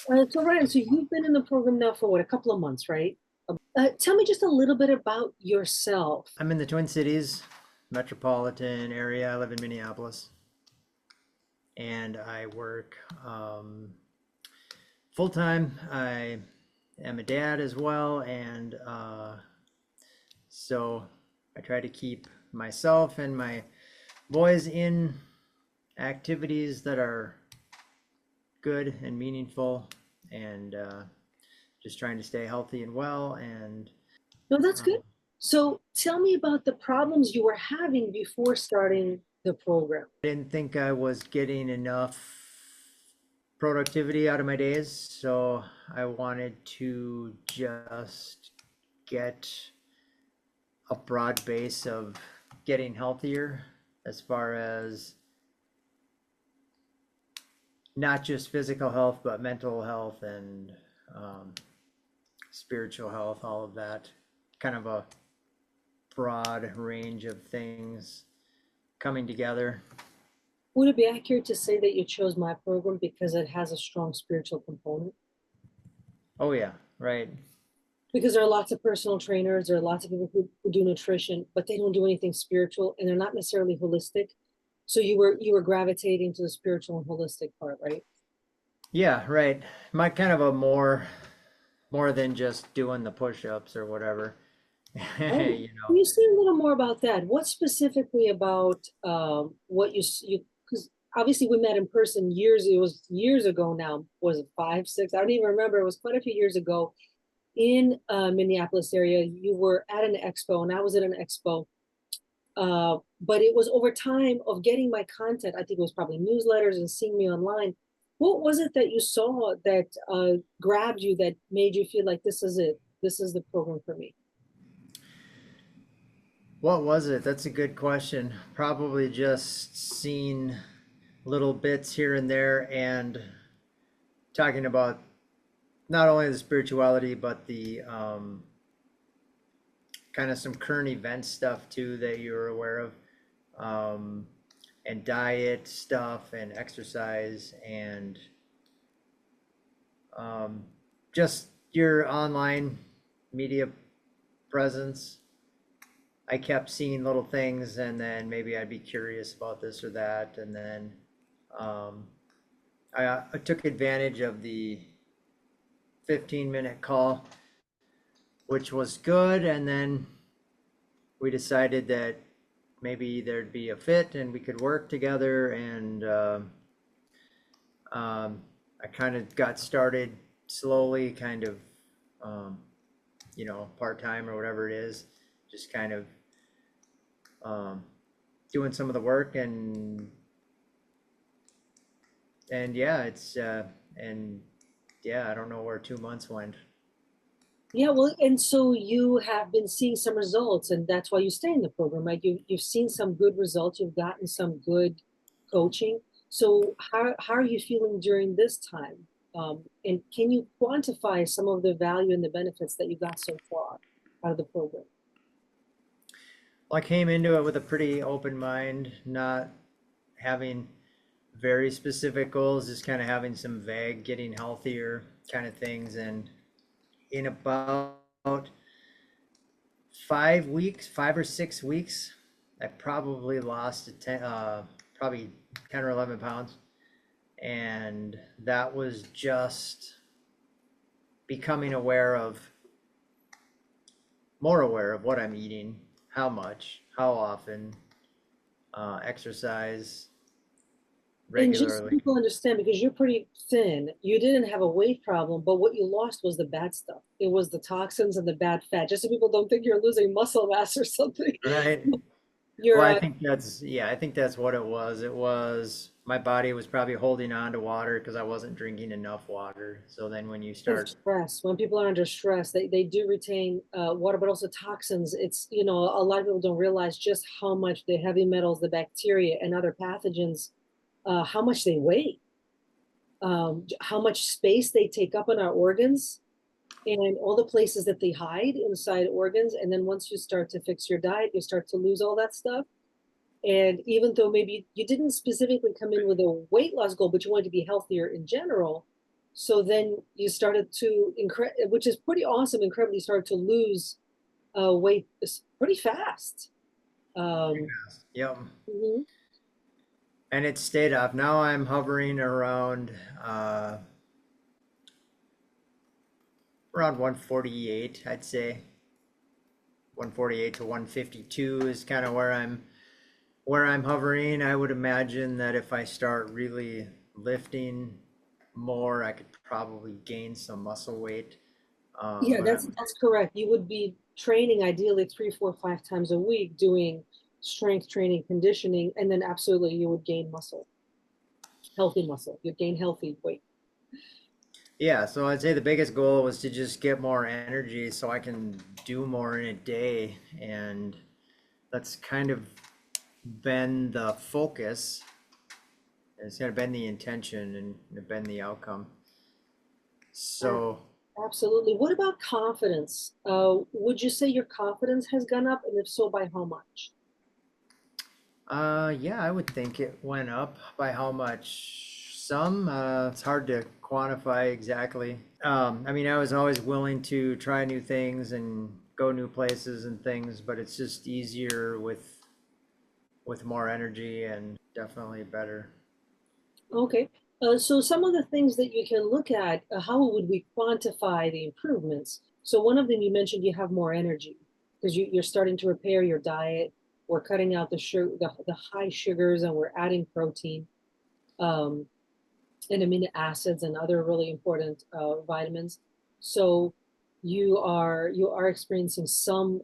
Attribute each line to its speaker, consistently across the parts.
Speaker 1: So Ryan, so you've been in the program now for what, a couple of months, right? Tell me just a little bit about yourself.
Speaker 2: I'm in the Twin Cities metropolitan area. I live in Minneapolis and I work full time. I am a dad as well, and so I try to keep myself and my boys in activities that are good and meaningful, and just trying to stay healthy and well. And
Speaker 1: No, that's
Speaker 2: um,
Speaker 1: good. So tell me about the problems you were having before starting the program.
Speaker 2: I didn't think I was getting enough productivity out of my days, so I wanted to just get a broad base of getting healthier as far as not just physical health, but mental health and um, spiritual health, all of that. Kind of a broad range of things coming together.
Speaker 1: Would it be accurate to say that you chose my program because it has a strong spiritual component?
Speaker 2: Oh, yeah, right.
Speaker 1: Because there are lots of personal trainers, there are lots of people who do nutrition, but they don't do anything spiritual and they're not necessarily holistic. So you were gravitating to the spiritual and holistic part, right?
Speaker 2: Yeah, right. My kind of a more than just doing the push-ups or whatever.
Speaker 1: Oh,
Speaker 2: You
Speaker 1: can
Speaker 2: know,
Speaker 1: you say a little more about that? What specifically about what you because obviously we met in person years, it was years ago now. Was it five, six? I don't even remember. It was quite a few years ago in Minneapolis area. You were at an expo and I was at an expo. But it was over time of getting my content. I think it was probably newsletters and seeing me online. What was it that you saw that grabbed you that made you feel like this is it? This is the program for me.
Speaker 2: what was it? That's a good question. Probably just seen little bits here and there and talking about not only the spirituality, but the kind of some current event stuff too that you're aware of, um, and diet stuff and exercise and um, just your online media presence. I kept seeing little things, and then maybe I'd be curious about this or that, and then um, I took advantage of the 15-minute call, which was good, and then we decided that maybe there'd be a fit and we could work together, and I kind of got started slowly, kind of um, part-time or whatever it is, just kind of um, doing some of the work, and yeah, it's and yeah, I don't know where 2 months went.
Speaker 1: Yeah, well, and so you have been seeing some results, and that's why you stay in the program, right? You've seen some good results, you've gotten some good coaching. So how are you feeling during this time? And can you quantify some of the value and the benefits that you got so far out of the program?
Speaker 2: Well, I came into it with a pretty open mind, not having very specific goals, just kind of having some vague, getting healthier kind of things. And in about 5 weeks, 5 or 6 weeks, I probably lost probably 10 or 11 pounds. And that was just becoming more aware of what I'm eating, how much, how often, exercise
Speaker 1: And just so
Speaker 2: regularly.
Speaker 1: people understand, because you're pretty thin, you didn't have a weight problem, but what you lost was the bad stuff. It was the toxins and the bad fat. Just so people don't think you're losing muscle mass or something.
Speaker 2: Right. Well,
Speaker 1: You're
Speaker 2: I think that's what it was. It was my body was probably holding on to water because I wasn't drinking enough water. So then when you
Speaker 1: in
Speaker 2: start,
Speaker 1: stress. When people are under stress, they do retain water, but also toxins. It's, a lot of people don't realize just how much the heavy metals, the bacteria, and other pathogens, how much they weigh, how much space they take up in our organs, and all the places that they hide inside organs. And then once you start to fix your diet, you start to lose all that stuff. And even though maybe you didn't specifically come in with a weight loss goal, but you wanted to be healthier in general, So then you started to, which is pretty awesome, incredibly, started to lose weight pretty fast. Um,
Speaker 2: Yep.
Speaker 1: mhm.
Speaker 2: And it stayed up. Now I'm hovering around uh, around 148, I'd say. 148 to 152 is kind of where I'm hovering. I would imagine that if I start really lifting more, I could probably gain some muscle weight.
Speaker 1: Yeah,
Speaker 2: But I'm
Speaker 1: that's correct. You would be training ideally 3, 4, 5 times a week, doing strength training, conditioning, and then absolutely you would gain muscle, healthy muscle. You'd gain healthy weight.
Speaker 2: Yeah, so I'd say the biggest goal was to just get more energy so I can do more in a day, and that's kind of been the focus. It's kind of been the intention and been the outcome.
Speaker 1: Uh,
Speaker 2: So,
Speaker 1: Absolutely. What about confidence? Would you say your confidence has gone up, and if so, by how much?
Speaker 2: yeah, I would think it went up. By how much? Some. It's hard to quantify exactly. I mean, I was always willing to try new things and go new places and things, but it's just easier with more energy and definitely better.
Speaker 1: Okay. So some of the things that you can look at, how would we quantify the improvements? So one of them you mentioned you have more energy because you're starting to repair your diet. We're cutting out the high sugars and we're adding protein, um, and amino acids and other really important vitamins. So you are experiencing some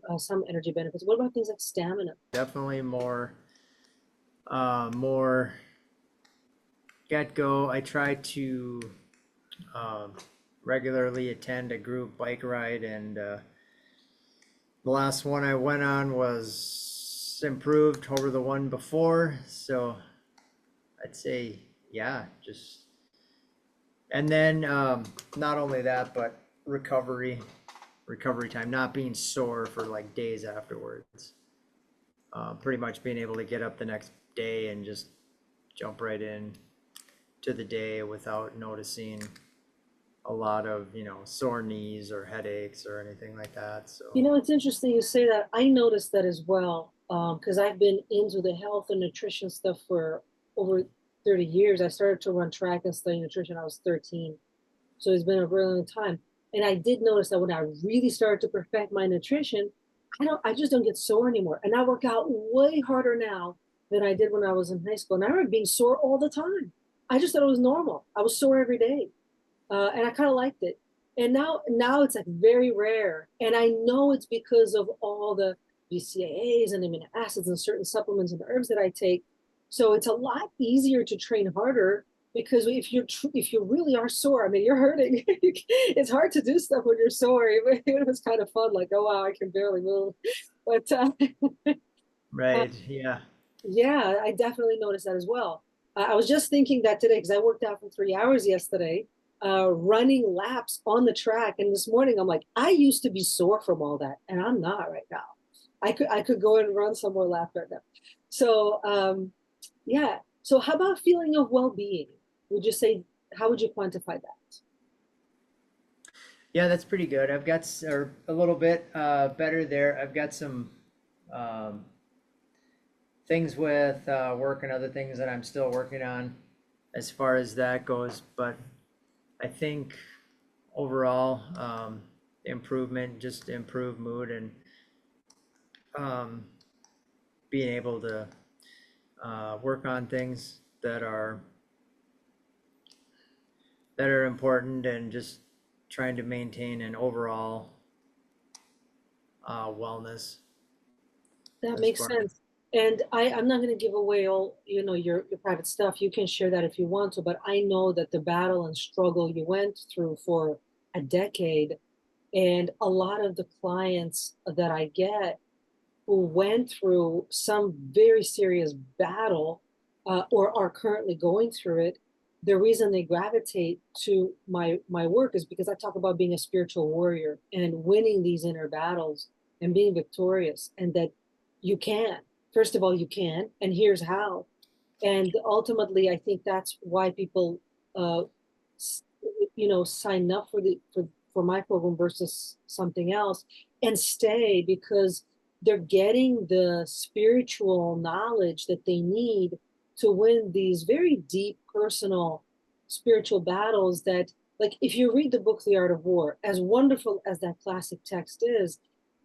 Speaker 1: energy benefits. What about things like stamina?
Speaker 2: Definitely more get go. I try to um, regularly attend a group bike ride, and the last one I went on was improved over the one before. So I'd say, yeah, just and then not only that, but recovery time, not being sore for like days afterwards. Pretty much being able to get up the next day and just jump right in to the day without noticing a lot of, sore knees or headaches or anything like that. So,
Speaker 1: It's interesting you say that. I noticed that as well, because I've been into the health and nutrition stuff for over 30 years. I started to run track and study nutrition. I was 13. So it's been a really long time. And I did notice that when I really started to perfect my nutrition, I just don't get sore anymore. And I work out way harder now than I did when I was in high school. And I remember being sore all the time. I just thought it was normal. I was sore every day, and I kind of liked it. And now it's like very rare, and I know it's because of all the BCAAs and amino acids and certain supplements and herbs that I take. So it's a lot easier to train harder because if you really are sore, I mean, you're hurting. It's hard to do stuff when you're sore. It was kind of fun, like, oh wow, I can barely move. But uh,
Speaker 2: right, yeah.
Speaker 1: yeah, I definitely noticed that as well. I was just thinking that today because I worked out for 3 hours yesterday, running laps on the track. And this morning, I'm like, I used to be sore from all that, and I'm not right now. I could go and run some more laps right now. So yeah. So how about feeling of well-being? Would you say how would you quantify that?
Speaker 2: Yeah, that's pretty good. I've got or a little bit better there. I've got some um, things with work and other things that I'm still working on as far as that goes. But I think overall, improvement, just improved mood and um, being able to work on things that are important and just trying to maintain an overall wellness
Speaker 1: That
Speaker 2: as
Speaker 1: makes
Speaker 2: far
Speaker 1: sense. And I'm not going to give away all, your private stuff. You can share that if you want to, but I know that the battle and struggle you went through for a decade, and a lot of the clients that I get who went through some very serious battle, or are currently going through it, the reason they gravitate to my work is because I talk about being a spiritual warrior and winning these inner battles and being victorious, and that you can. First of all, you can, and here's how. And ultimately, I think that's why people uh, sign up for my program versus something else and stay because they're getting the spiritual knowledge that they need to win these very deep personal spiritual battles that, like, if you read the book The Art of War, as wonderful as that classic text is,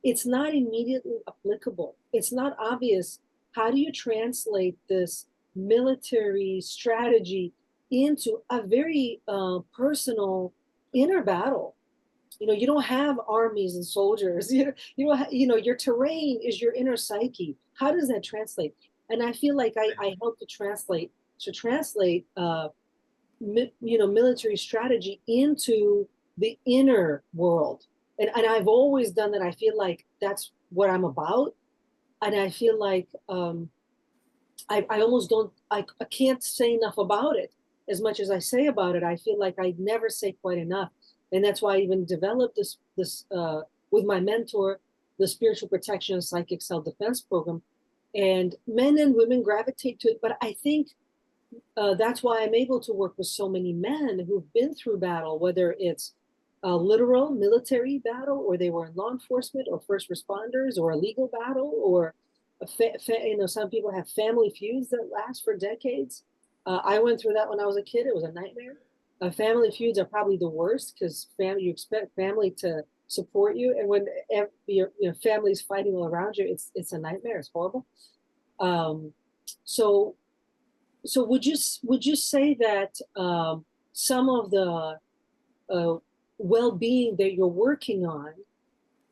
Speaker 1: it's not immediately applicable. It's not obvious. How do you translate this military strategy into a very personal inner battle? You don't have armies and soldiers. Your terrain is your inner psyche. How does that translate? And I feel like I help to translate military strategy into the inner world. And I've always done that. I feel like that's what I'm about. And I feel like I almost don't, I can't say enough about it. As much as I say about it, I feel like I never say quite enough. And that's why I even developed this with my mentor, the Spiritual Protection and Psychic Self-Defense Program. And men and women gravitate to it. But I think that's why I'm able to work with so many men who've been through battle, whether it's a literal military battle, or they were in law enforcement, or first responders, or a legal battle, or some people have family feuds that last for decades. I went through that when I was a kid. It was a nightmare. Family feuds are probably the worst because you expect family to support you, and when your family's fighting all around you, it's a nightmare. It's horrible. Um, so so would you say that some of the uh, well-being that you're working on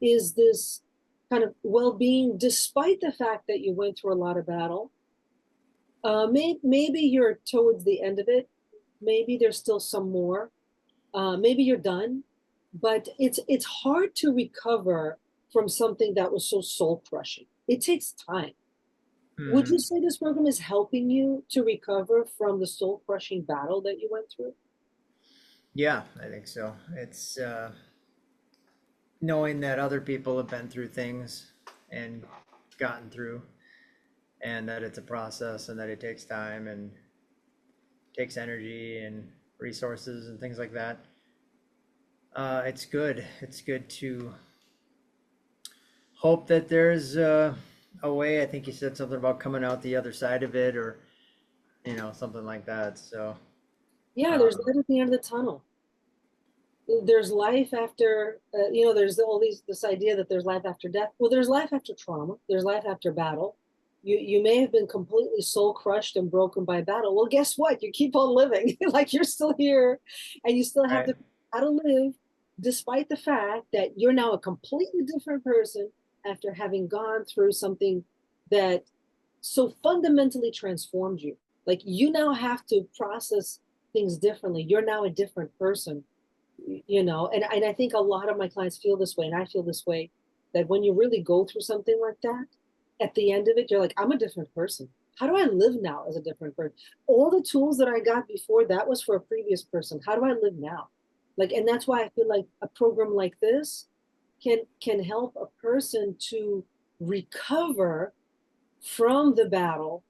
Speaker 1: is this kind of well-being despite the fact that you went through a lot of battle? Maybe you're towards the end of it. Maybe there's still some more. Maybe you're done, but it's hard to recover from something that was so soul crushing. It takes time. Would you
Speaker 2: Hmm.
Speaker 1: say this program is helping you to recover from the soul crushing battle that you went through?
Speaker 2: Yeah, I think so. It's knowing that other people have been through things and gotten through, and that it's a process and that it takes time and takes energy and resources and things like that. It's good. It's good to hope that there's a way. I think you said something about coming out the other side of it, or something like that. So,
Speaker 1: Yeah, there's
Speaker 2: um,
Speaker 1: light at the end of the tunnel. There's life after, there's all this idea that there's life after death. Well, there's life after trauma. There's life after battle. You may have been completely soul crushed and broken by battle. Well, guess what? You keep on living. Like, you're still here, and you still have
Speaker 2: right.
Speaker 1: to how to live despite the fact that you're now a completely different person after having gone through something that so fundamentally transformed you. Like, you now have to process things differently. You're now a different person, and I think a lot of my clients feel this way, and I feel this way, that when you really go through something like that, at the end of it, you're like, I'm a different person. How do I live now as a different person? All the tools that I got before, that was for a previous person. How do I live now? Like, and that's why I feel like a program like this can help a person to recover from the battle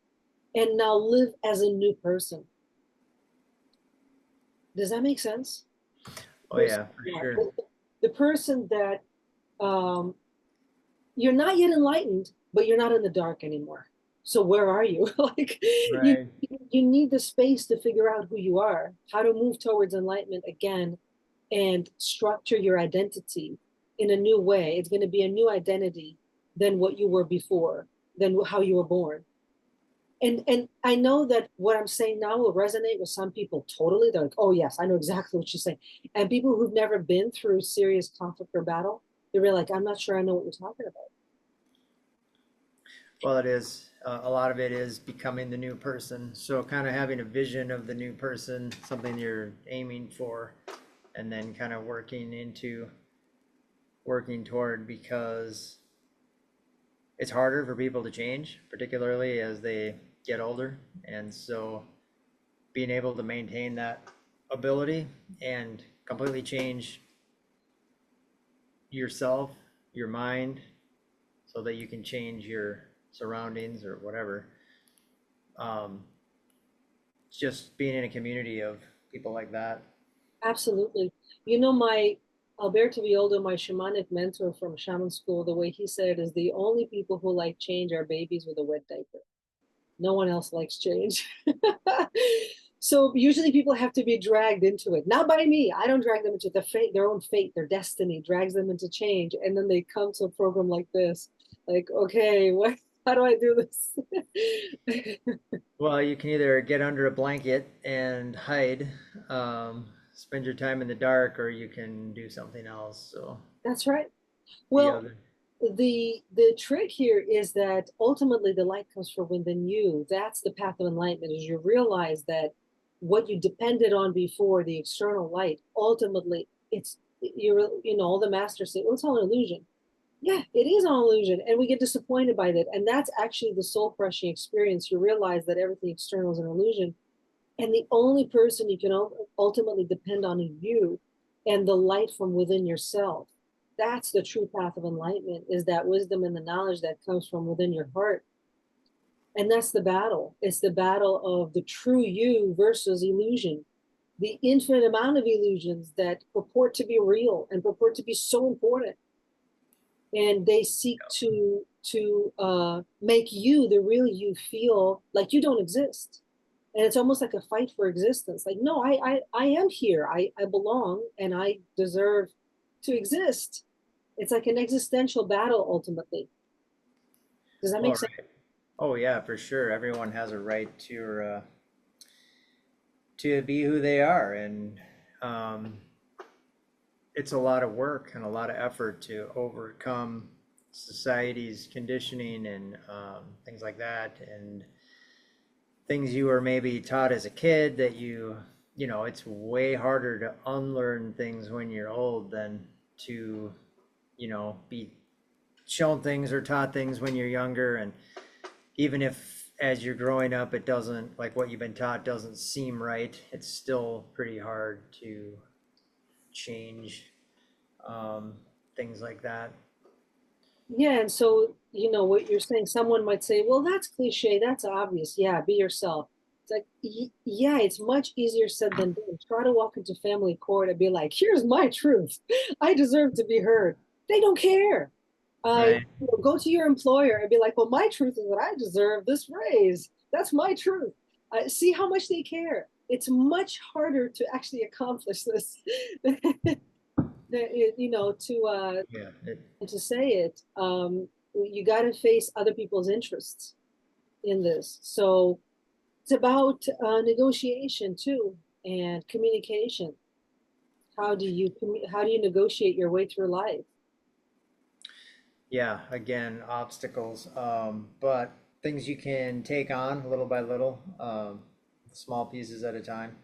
Speaker 1: and now live as a new person. Does that make sense?
Speaker 2: Oh
Speaker 1: Person,
Speaker 2: yeah, for
Speaker 1: yeah,
Speaker 2: sure.
Speaker 1: the person that um, you're not yet enlightened, but you're not in the dark anymore. So where are you? Like, you
Speaker 2: Right.
Speaker 1: you need the space to figure out who you are, how to move towards enlightenment again, and structure your identity in a new way. It's going to be a new identity than what you were before, than how you were born. And I know that what I'm saying now will resonate with some people totally. They're like, oh yes, I know exactly what you're saying. And people who've never been through serious conflict or battle, they're really like, I'm not sure I know what you're talking about.
Speaker 2: Well, it is. A lot of it is becoming the new person. So, kind of having a vision of the new person, something you're aiming for, and then kind of working toward, because it's harder for people to change, particularly as they get older. And so, being able to maintain that ability and completely change yourself, your mind, so that you can change your surroundings or whatever. Um, just being in a community of people like that
Speaker 1: Absolutely. You know, my Alberto Violdo, my shamanic mentor from shaman school, the way he said it is the only people who like change are babies with a wet diaper. No one else likes change. So usually people have to be dragged into it. Not by me. I don't drag them into the fate, their own fate, their destiny drags them into change. And then they come to a program like this, like, okay, what, how do I do this?
Speaker 2: Well, you can either get under a blanket and hide, spend your time in the dark, or you can do something else. So
Speaker 1: That's right.
Speaker 2: the
Speaker 1: Well,
Speaker 2: other,
Speaker 1: the trick here is that ultimately the light comes from within you. That's the path of enlightenment, is you realize that what you depended on before, the external light, ultimately it's all the masters say, well, it's all an illusion. Yeah, it is an illusion, and we get disappointed by that. And that's actually the soul crushing experience. You realize that everything external is an illusion, and the only person you can ultimately depend on is you and the light from within yourself. That's the true path of enlightenment, is that wisdom and the knowledge that comes from within your heart. And that's the battle. It's the battle of the true you versus illusion, the infinite amount of illusions that purport to be real and purport to be so important, and they seek to make you, the real you, feel like you don't exist. And it's almost like a fight for existence. Like, no, I am here. I belong, and I deserve to exist. It's like an existential battle ultimately. Does that
Speaker 2: all
Speaker 1: make sense?
Speaker 2: right. Oh yeah, for sure. Everyone has a right to be who they are, and um, it's a lot of work and a lot of effort to overcome society's conditioning and things like that, and things you were maybe taught as a kid that it's way harder to unlearn things when you're old than to, be shown things or taught things when you're younger. And even if as you're growing up, it doesn't, like what you've been taught doesn't seem right, it's still pretty hard to change um, things like that.
Speaker 1: Yeah, and so what you're saying, someone might say, well, that's cliche, that's obvious. Yeah, be yourself. It's like, yeah, it's much easier said than done. Try to walk into family court and be like, here's my truth. I deserve to be heard. They don't care.
Speaker 2: Right.
Speaker 1: Go to your employer and be like, well, my truth is that I deserve this raise. That's my truth. See how much they care. It's much harder to actually accomplish this.
Speaker 2: Yeah.
Speaker 1: To say it, you got to face other people's interests in this. So it's about negotiation too, and communication. How do you negotiate your way through life?
Speaker 2: Yeah, again, obstacles, but things you can take on little by little, small pieces at a time.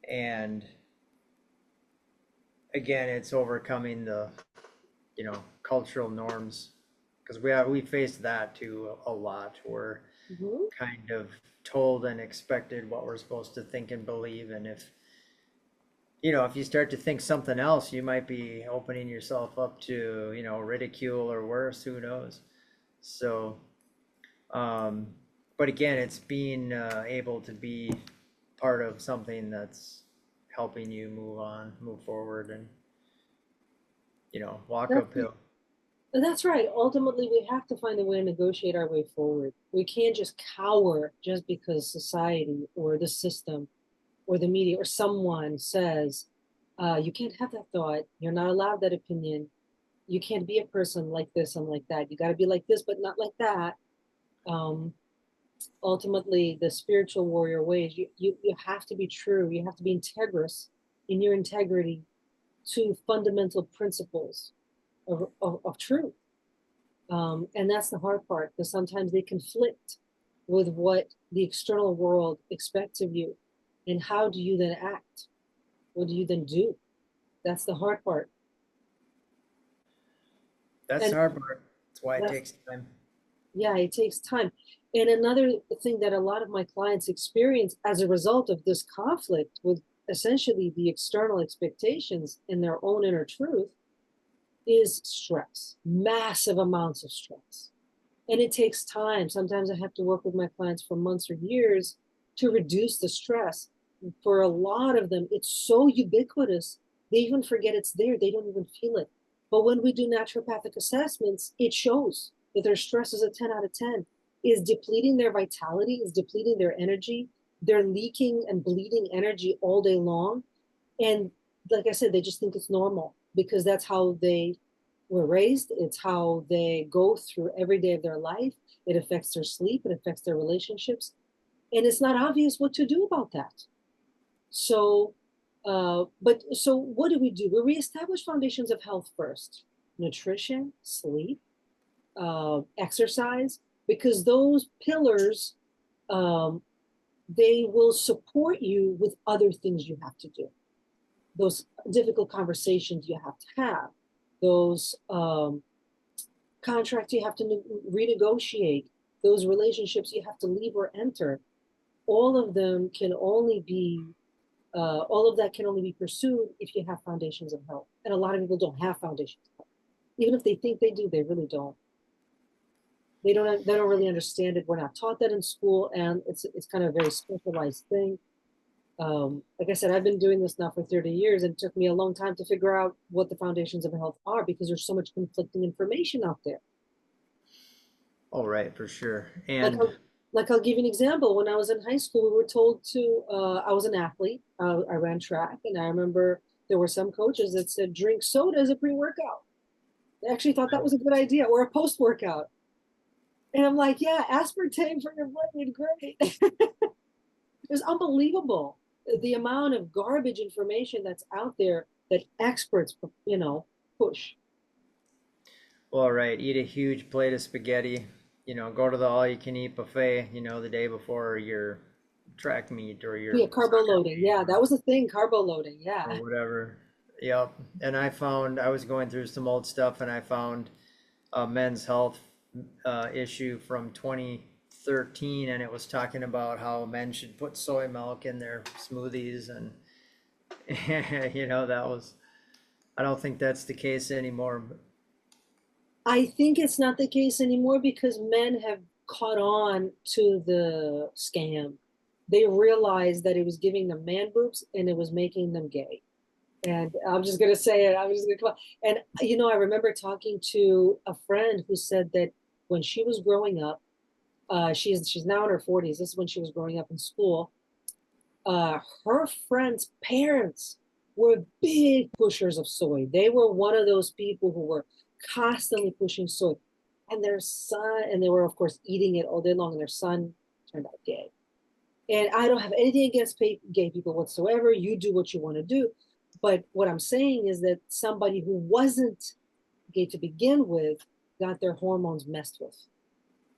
Speaker 2: And again, it's overcoming the, cultural norms, because we face that too a lot. We're
Speaker 1: Mhm.
Speaker 2: kind of told and expected what we're supposed to think and believe, and if you start to think something else, you might be opening yourself up to, ridicule or worse, who knows. So Um, but again, it's being able to be part of something that's helping you move on, move forward, and walk
Speaker 1: That's
Speaker 2: uphill.
Speaker 1: that's right. Ultimately, we have to find a way to negotiate our way forward. We can't just cower just because society or the system or the media or someone says you can't have that thought. You're not allowed that opinion. You can't be a person like this and like that. You got to be like this, but not like that. Um, Ultimately, the spiritual warrior ways, you have to be true. You have to be integrous in your integrity to fundamental principles of truth. And that's the hard part, because sometimes they conflict with what the external world expects of you. And how do you then act? What do you then do? That's the hard part.
Speaker 2: That's
Speaker 1: And
Speaker 2: the hard part. That's why it
Speaker 1: that's,
Speaker 2: takes time.
Speaker 1: yeah, it takes time. And another thing that a lot of my clients experience as a result of this conflict with essentially the external expectations and their own inner truth is stress, massive amounts of stress. And it takes time. Sometimes I have to work with my clients for months or years to reduce the stress. for a lot of them, it's so ubiquitous, they even forget it's there. They don't even feel it. But when we do naturopathic assessments, it shows that their stress is a 10 out of 10, is depleting their vitality, is depleting their energy. They're leaking and bleeding energy all day long. And like I said, they just think it's normal because that's how they were raised. It's how they go through every day of their life. It affects their sleep, it affects their relationships. And it's not obvious what to do about that. So, so what do? We reestablish foundations of health first: nutrition, sleep, exercise, because those pillars, um, they will support you with other things you have to do. Those difficult conversations you have to have, those contracts you have to renegotiate, those relationships you have to leave or enter. All of them can only be all of that can only be pursued if you have foundations of health. And a lot of people don't have foundations of health. Even if they think they do, they really don't. They don't really understand it. We're not taught that in school, and it's kind of a very specialized thing. Like I said, I've been doing this now for 30 years, and it took me a long time to figure out what the foundations of health are because there's so much conflicting information out there.
Speaker 2: Oh, right, for sure.
Speaker 1: Like
Speaker 2: And
Speaker 1: I'll give you an example. When I was in high school, we were told to, I was an athlete. I ran track, and I remember there were some coaches that said, drink soda as a pre-workout. I actually thought that was a good idea, or a post-workout. And I'm like, yeah, aspartame for your brain, great. It was unbelievable. The amount of garbage information that's out there that experts, push.
Speaker 2: well, right, eat a huge plate of spaghetti, go to the all-you-can-eat buffet, the day before your track meet or your
Speaker 1: Yeah, carbo
Speaker 2: soccer
Speaker 1: loading.
Speaker 2: game
Speaker 1: Yeah, that was the thing, carbo loading. Yeah.
Speaker 2: or whatever. Yep. And I was going through some old stuff and I found a men's health issue from 2013, and it was talking about how men should put soy milk in their smoothies, and that was, I don't think that's the case anymore. But
Speaker 1: I think it's not the case anymore because men have caught on to the scam. They realized that it was giving them man boobs and it was making them gay. And I'm just gonna say it. I'm just gonna come on. And I remember talking to a friend who said that when she was growing up, she's now in her 40s. This is when she was growing up in school. Her friends' parents were big pushers of soy. They were one of those people who were constantly pushing soy. And their son, and they were, of course, eating it all day long, and their son turned out gay. And I don't have anything against gay people whatsoever. You do what you want to do. But what I'm saying is that somebody who wasn't gay to begin with got their hormones messed with.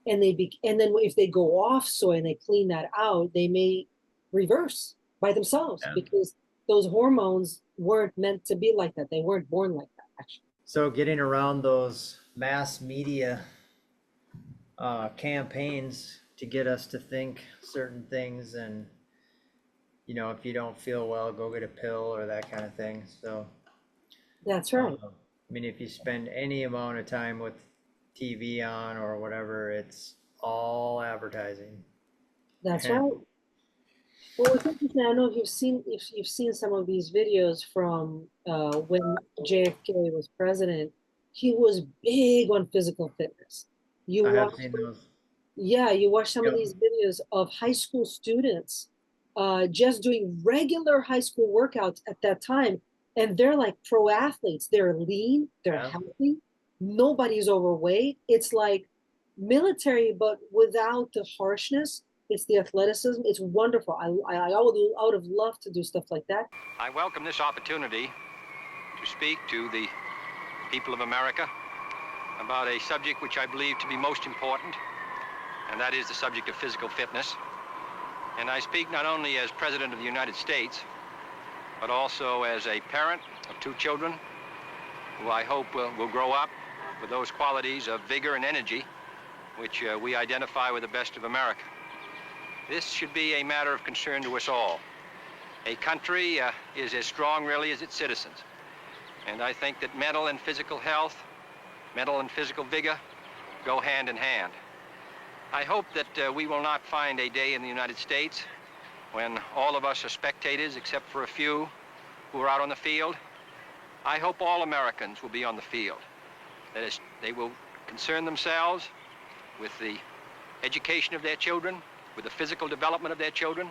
Speaker 1: And and then if they go off soy and they clean that out, they may reverse by themselves
Speaker 2: yeah.
Speaker 1: because those hormones weren't meant to be like that. They weren't born like that, actually.
Speaker 2: So getting around those mass media campaigns to get us to think certain things, and if you don't feel well, go get a pill or that kind of thing. So
Speaker 1: That's right.
Speaker 2: I mean, if you spend any amount of time with TV on or whatever, it's all advertising.
Speaker 1: That's
Speaker 2: And
Speaker 1: right. Well, it's interesting. I don't know if you've seen some of these videos from when JFK was president. He was big on physical fitness. You
Speaker 2: I have
Speaker 1: watch,
Speaker 2: seen those.
Speaker 1: yeah, you watch some of
Speaker 2: Yep.
Speaker 1: these videos of high school students just doing regular high school workouts at that time, and they're like pro athletes. They're lean, they're
Speaker 2: Yeah.
Speaker 1: healthy, nobody's overweight. It's like military, but without the harshness. It's the athleticism. It's wonderful. I would have loved to do stuff like that.
Speaker 3: I welcome this opportunity to speak to the people of America about a subject which I believe to be most important, and that is the subject of physical fitness. And I speak not only as President of the United States, but also as a parent of 2 children who I hope will grow up with those qualities of vigor and energy which we identify with the best of America. This should be a matter of concern to us all. A country is as strong, really, as its citizens. And I think that mental and physical health, mental and physical vigor, go hand in hand. I hope that we will not find a day in the United States when all of us are spectators except for a few who are out on the field. I hope all Americans will be on the field. That is, they will concern themselves with the education of their children, with the physical development of their children,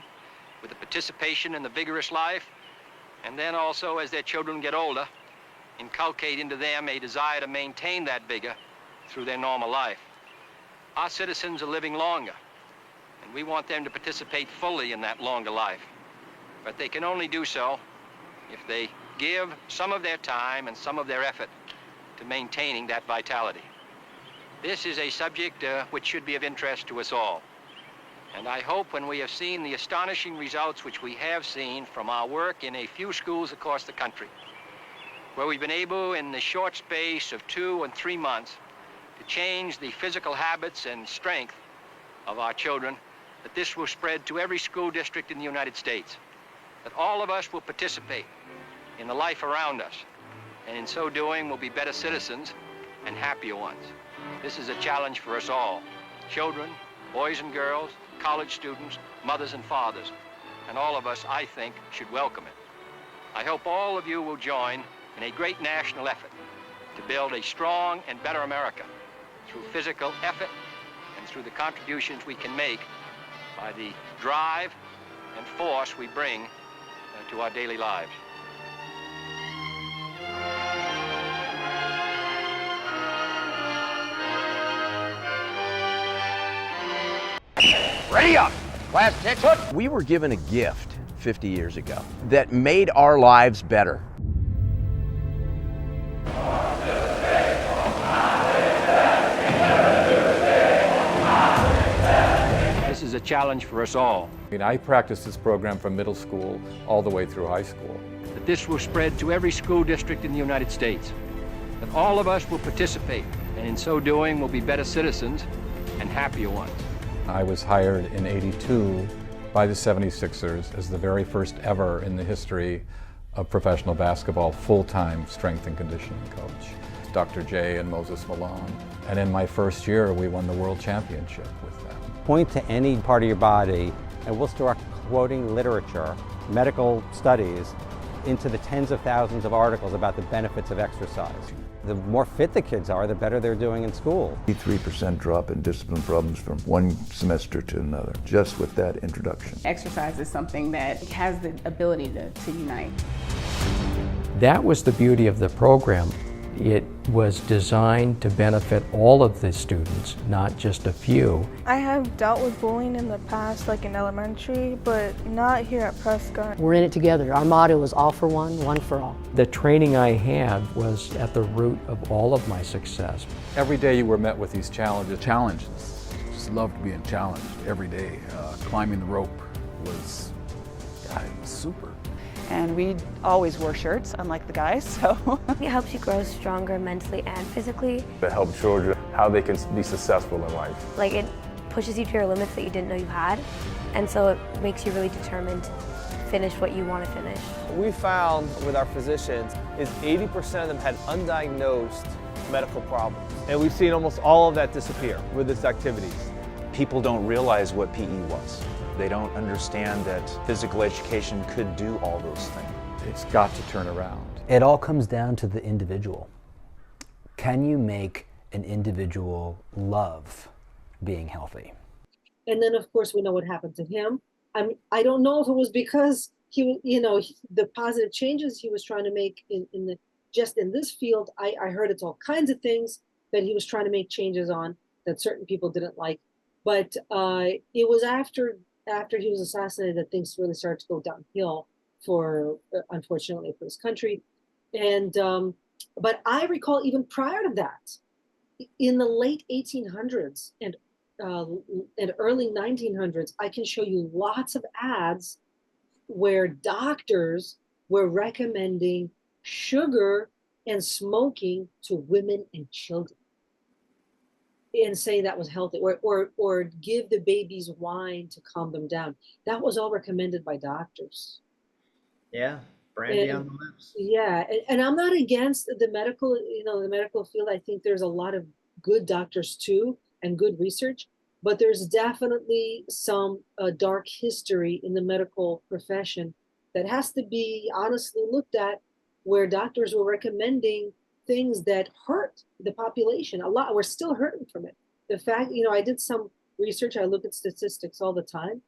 Speaker 3: with the participation in the vigorous life, and then also, as their children get older, inculcate into them a desire to maintain that vigor through their normal life. Our citizens are living longer, and we want them to participate fully in that longer life. But they can only do so if they give some of their time and some of their effort to maintaining that vitality. This is a subject which should be of interest to us all. And I hope when we have seen the astonishing results which we have seen from our work in a few schools across the country, where we've been able in the short space of 2 and 3 months to change the physical habits and strength of our children, that this will spread to every school district in the United States, that all of us will participate in the life around us, and in so doing will be better citizens and happier ones. This is a challenge for us all, children, boys and girls, college students, mothers and fathers, and all of us, I think, should welcome it. I hope all of you will join in a great national effort to build a strong and better America through physical effort and through the contributions we can make by the drive and force we bring to our daily lives.
Speaker 4: Ready up! Class attention! We were given a gift 50 years ago that made our lives better.
Speaker 3: This is a challenge for us all.
Speaker 5: I practice this program from middle school all the way through high school.
Speaker 3: That this will spread to every school district in the United States. That all of us will participate, and in so doing will be better citizens and happier ones.
Speaker 5: I was hired in '82 by the 76ers as the very first ever in the history of professional basketball full-time strength and conditioning coach. Dr. J and Moses Malone. And in my first year, we won the world championship with them.
Speaker 6: Point to any part of your body and we'll start quoting literature, medical studies, into the tens of thousands of articles about the benefits of exercise. The more fit the kids are, the better they're doing in school.
Speaker 7: 3% drop in discipline problems from one semester to another, just with that introduction.
Speaker 8: Exercise is something that has the ability to unite.
Speaker 9: That was the beauty of the program. It was designed to benefit all of the students, not just a few.
Speaker 10: I have dealt with bullying in the past, like in elementary, but not here at Prescott.
Speaker 11: We're in it together. Our motto is all for one, one for all.
Speaker 9: The training I had was at the root of all of my success.
Speaker 5: Every day you were met with these challenges.
Speaker 12: Challenges. Just loved being challenged every day. Climbing the rope was, God, it was super.
Speaker 8: And we always wore shirts, unlike the guys, so.
Speaker 13: It helps you grow stronger mentally and physically.
Speaker 14: It helps children how they can be successful in life.
Speaker 13: Like it pushes you to your limits that you didn't know you had, and so it makes you really determined to finish what you want to finish.
Speaker 15: What we found with our physicians is 80% of them had undiagnosed medical problems. And we've seen almost all of that disappear with its activities.
Speaker 16: People don't realize what PE was. They don't understand that physical education could do all those things.
Speaker 5: It's got to turn around.
Speaker 17: It all comes down to the individual. Can you make an individual love being healthy?
Speaker 1: And then, of course, we know what happened to him. I don't know if it was because he, the positive changes he was trying to make in this field. I heard it's all kinds of things that he was trying to make changes on that certain people didn't like. But it was after he was assassinated that things really started to go downhill unfortunately, for his country. And but I recall even prior to that, in the late 1800s and early 1900s, I can show you lots of ads where doctors were recommending sugar and smoking to women and children, and saying that was healthy, or give the babies wine to calm them down. That was all recommended by doctors.
Speaker 2: Yeah, brandy on the lips.
Speaker 1: Yeah, and I'm not against the medical, the medical field. I think there's a lot of good doctors too and good research. but there's definitely some dark history in the medical profession that has to be honestly looked at, where doctors were recommending things that hurt the population a lot. We're still hurting from it. The fact, I did some research, I look at statistics all the time,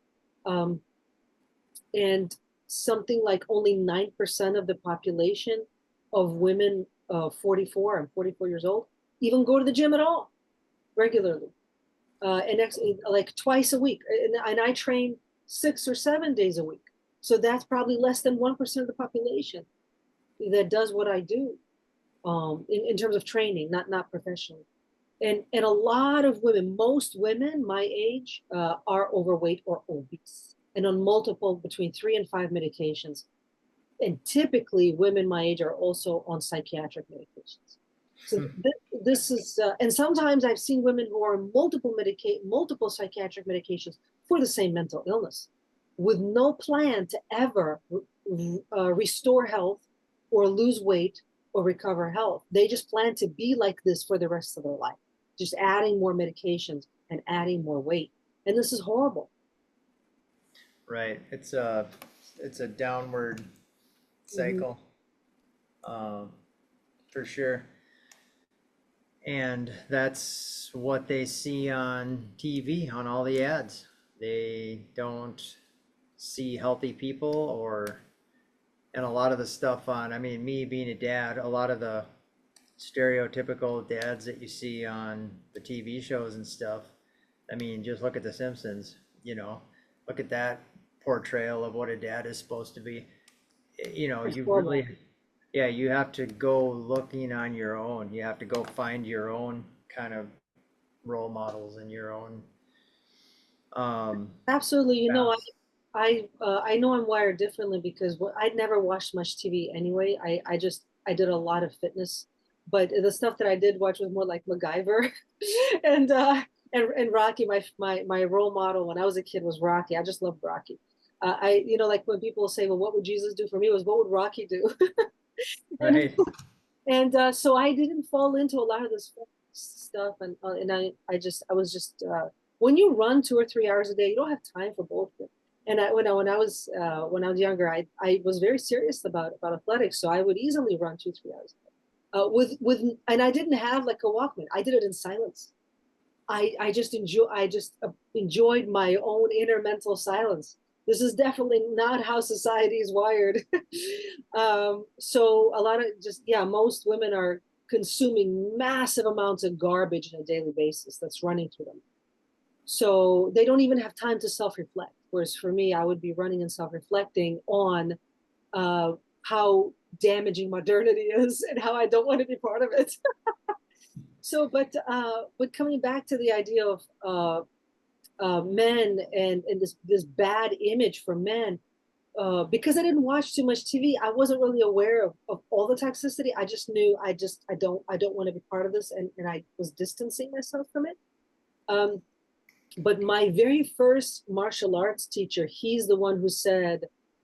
Speaker 1: and something like only 9% of the population of women 44 and 44 years old even go to the gym at all regularly, and like twice a week. And I train 6 or 7 days a week. So that's probably less than 1% of the population that does what I do, in terms of training, not professionally. And a lot of women, most women my age, are overweight or obese, and on multiple, between 3 and 5 medications. And typically women my age are also on psychiatric medications. So this is, and sometimes I've seen women who are on multiple psychiatric medications for the same mental illness, with no plan to ever restore health or lose weight or recover health. They just plan to be like this for the rest of their life, just adding more medications and adding more weight. And this is horrible.
Speaker 2: Right. It's a downward cycle, for sure. And that's what they see on TV, on all the ads. They don't see healthy people, and a lot of the stuff on, I mean, me being a dad, a lot of the stereotypical dads that you see on the TV shows and stuff. I mean, just look at The Simpsons, look at that portrayal of what a dad is supposed to be. You really, you have to go looking on your own. You have to go find your own kind of role models and your own.
Speaker 1: Absolutely. I know I'm wired differently, because I'd never watched much TV anyway. I did a lot of fitness, but the stuff that I did watch was more like MacGyver and Rocky. My role model when I was a kid was Rocky. I just loved Rocky. Like when people say, well, what would Jesus do for me, was what would Rocky do?
Speaker 2: Right.
Speaker 1: And so I didn't fall into a lot of this stuff, and I was just when you run 2 or 3 hours a day, you don't have time for bullshit. And when I was younger, I was very serious about athletics, so I would easily run 2-3 hours a day. And I didn't have like a Walkman. I did it in silence. I just enjoyed my own inner mental silence. This is definitely not how society is wired. So a lot of most women are consuming massive amounts of garbage on a daily basis that's running through them. So they don't even have time to self-reflect. Whereas for me, I would be running and self-reflecting on how damaging modernity is and how I don't want to be part of it. So, but coming back to the idea of men and this bad image for men, because I didn't watch too much TV, I wasn't really aware of all the toxicity. I just knew I don't want to be part of this, and I was distancing myself from it. But my very first martial arts teacher, he's the one who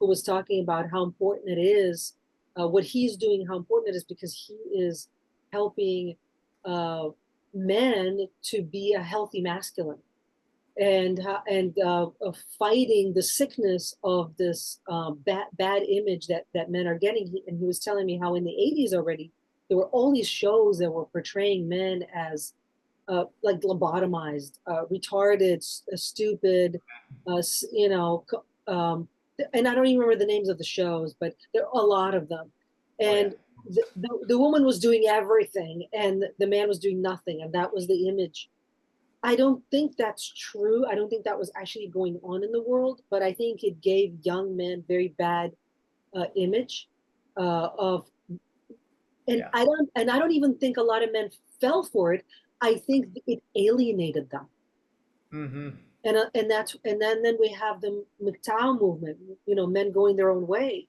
Speaker 1: was talking about how important it is, what he's doing, how important it is, because he is helping men to be a healthy masculine, and fighting the sickness of this bad image that men are getting. And he was telling me how in the 80s already, there were all these shows that were portraying men as like lobotomized, retarded, stupid, and I don't even remember the names of the shows, but there are a lot of them. And the woman was doing everything and the man was doing nothing, and that was the image. I don't think that's true. I don't think that was actually going on in the world, but I think it gave young men very bad image of, and I don't even think a lot of men fell for it. I think it alienated them.
Speaker 2: Mm-hmm.
Speaker 1: And then we have the MGTOW movement, men going their own way,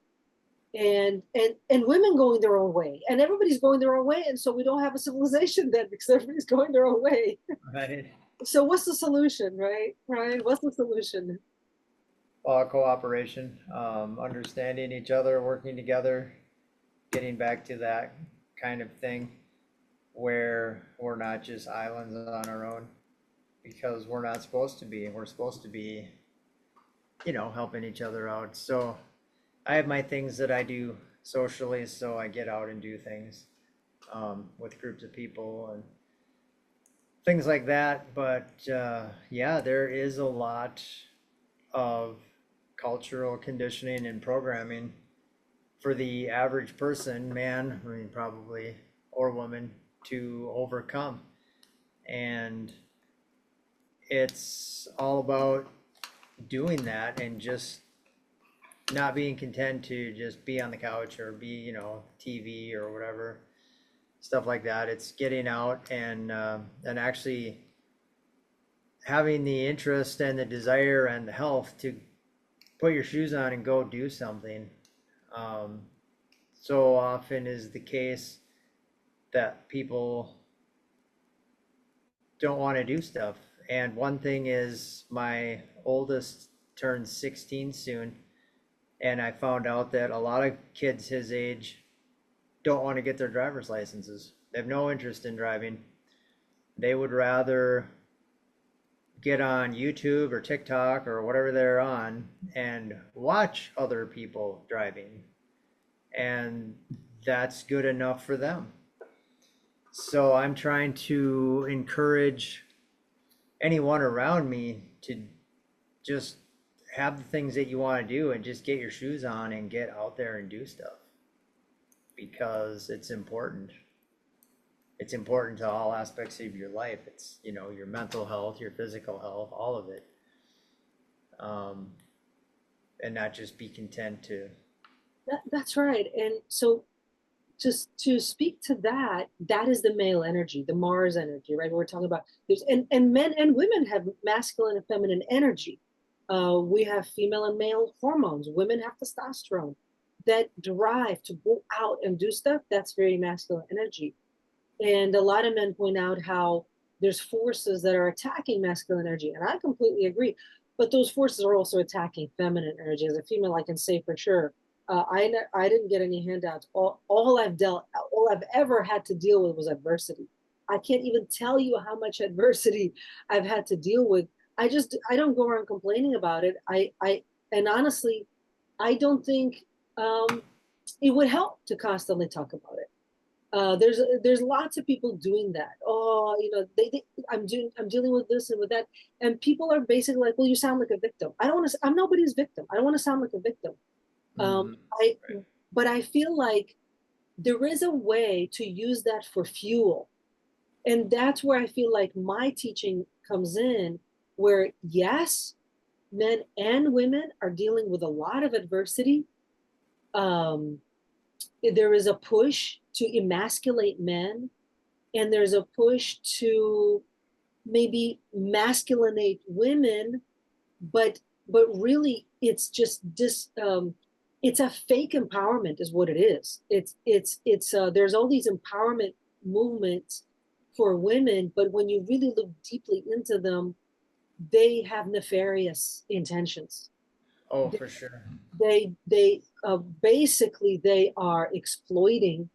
Speaker 1: and women going their own way, and everybody's going their own way, and so we don't have a civilization then, because everybody's going their own way.
Speaker 2: Right.
Speaker 1: So what's the solution, right? What's the solution?
Speaker 2: Cooperation, understanding each other, working together, getting back to that kind of thing where we're not just islands on our own. because we're not supposed to be. We're supposed to be, helping each other out. So I have my things that I do socially, so I get out and do things with groups of people and things like that. But yeah, there is a lot of cultural conditioning and programming for the average person, man, I mean, probably, or woman, to overcome. And it's all about doing that and just not being content to just be on the couch or be, TV or whatever, stuff like that. It's getting out and actually having the interest and the desire and the health to put your shoes on and go do something. So often is the case that people don't want to do stuff. And one thing is, my oldest turns 16 soon, and I found out that a lot of kids his age don't want to get their driver's licenses. They have no interest in driving. They would rather get on YouTube or TikTok or whatever they're on and watch other people driving. And that's good enough for them. So I'm trying to encourage anyone around me to just have the things that you want to do and just get your shoes on and get out there and do stuff, because it's important. It's important to all aspects of your life. It's, your mental health, your physical health, all of it. And not just be content to.
Speaker 1: That's right. And so just to speak to that, that is the male energy, the Mars energy, right? We're talking about there's and men and women have masculine and feminine energy. We have female and male hormones. Women have testosterone. That drive to go out and do stuff, that's very masculine energy. And a lot of men point out how there's forces that are attacking masculine energy, and I completely agree. But those forces are also attacking feminine energy. As a female, I can say for sure, I didn't get any handouts. All I've ever had to deal with was adversity. I can't even tell you how much adversity I've had to deal with. I don't go around complaining about it. And honestly, I don't think it would help to constantly talk about it. There's lots of people doing that. Oh, I'm dealing with this and with that, and people are basically like, well, you sound like a victim. I'm nobody's victim. I don't want to sound like a victim. But I feel like there is a way to use that for fuel. And that's where I feel like my teaching comes in, where yes, men and women are dealing with a lot of adversity. There is a push to emasculate men, and there's a push to maybe masculinate women, but really it's just this it's a fake empowerment is what it is. It's there's all these empowerment movements for women, but when you really look deeply into them, they have nefarious intentions.
Speaker 2: Oh, for sure.
Speaker 1: They basically they are exploiting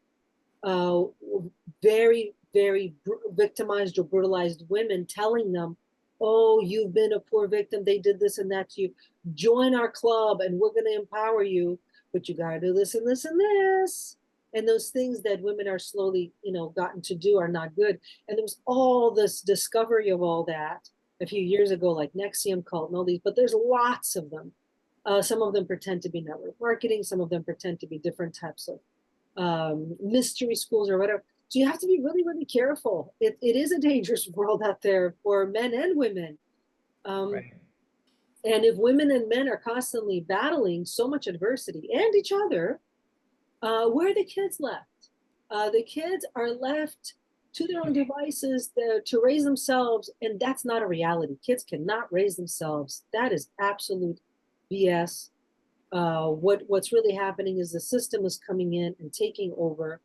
Speaker 1: very, very victimized or brutalized women, telling them, oh, you've been a poor victim, they did this and that to you, join our club and we're going to empower you, but you got to do this and this and this. And those things that women are slowly, gotten to do are not good. And there was all this discovery of all that a few years ago, like Nexium cult and all these, but there's lots of them. Some of them pretend to be network marketing. Some of them pretend to be different types of mystery schools or whatever. So you have to be really, really careful. It is a dangerous world out there for men and women.
Speaker 2: Right.
Speaker 1: And if women and men are constantly battling so much adversity and each other, where are the kids left? The kids are left to their own devices to raise themselves, and that's not a reality. Kids cannot raise themselves. That is absolute BS. What's really happening is the system is coming in and taking over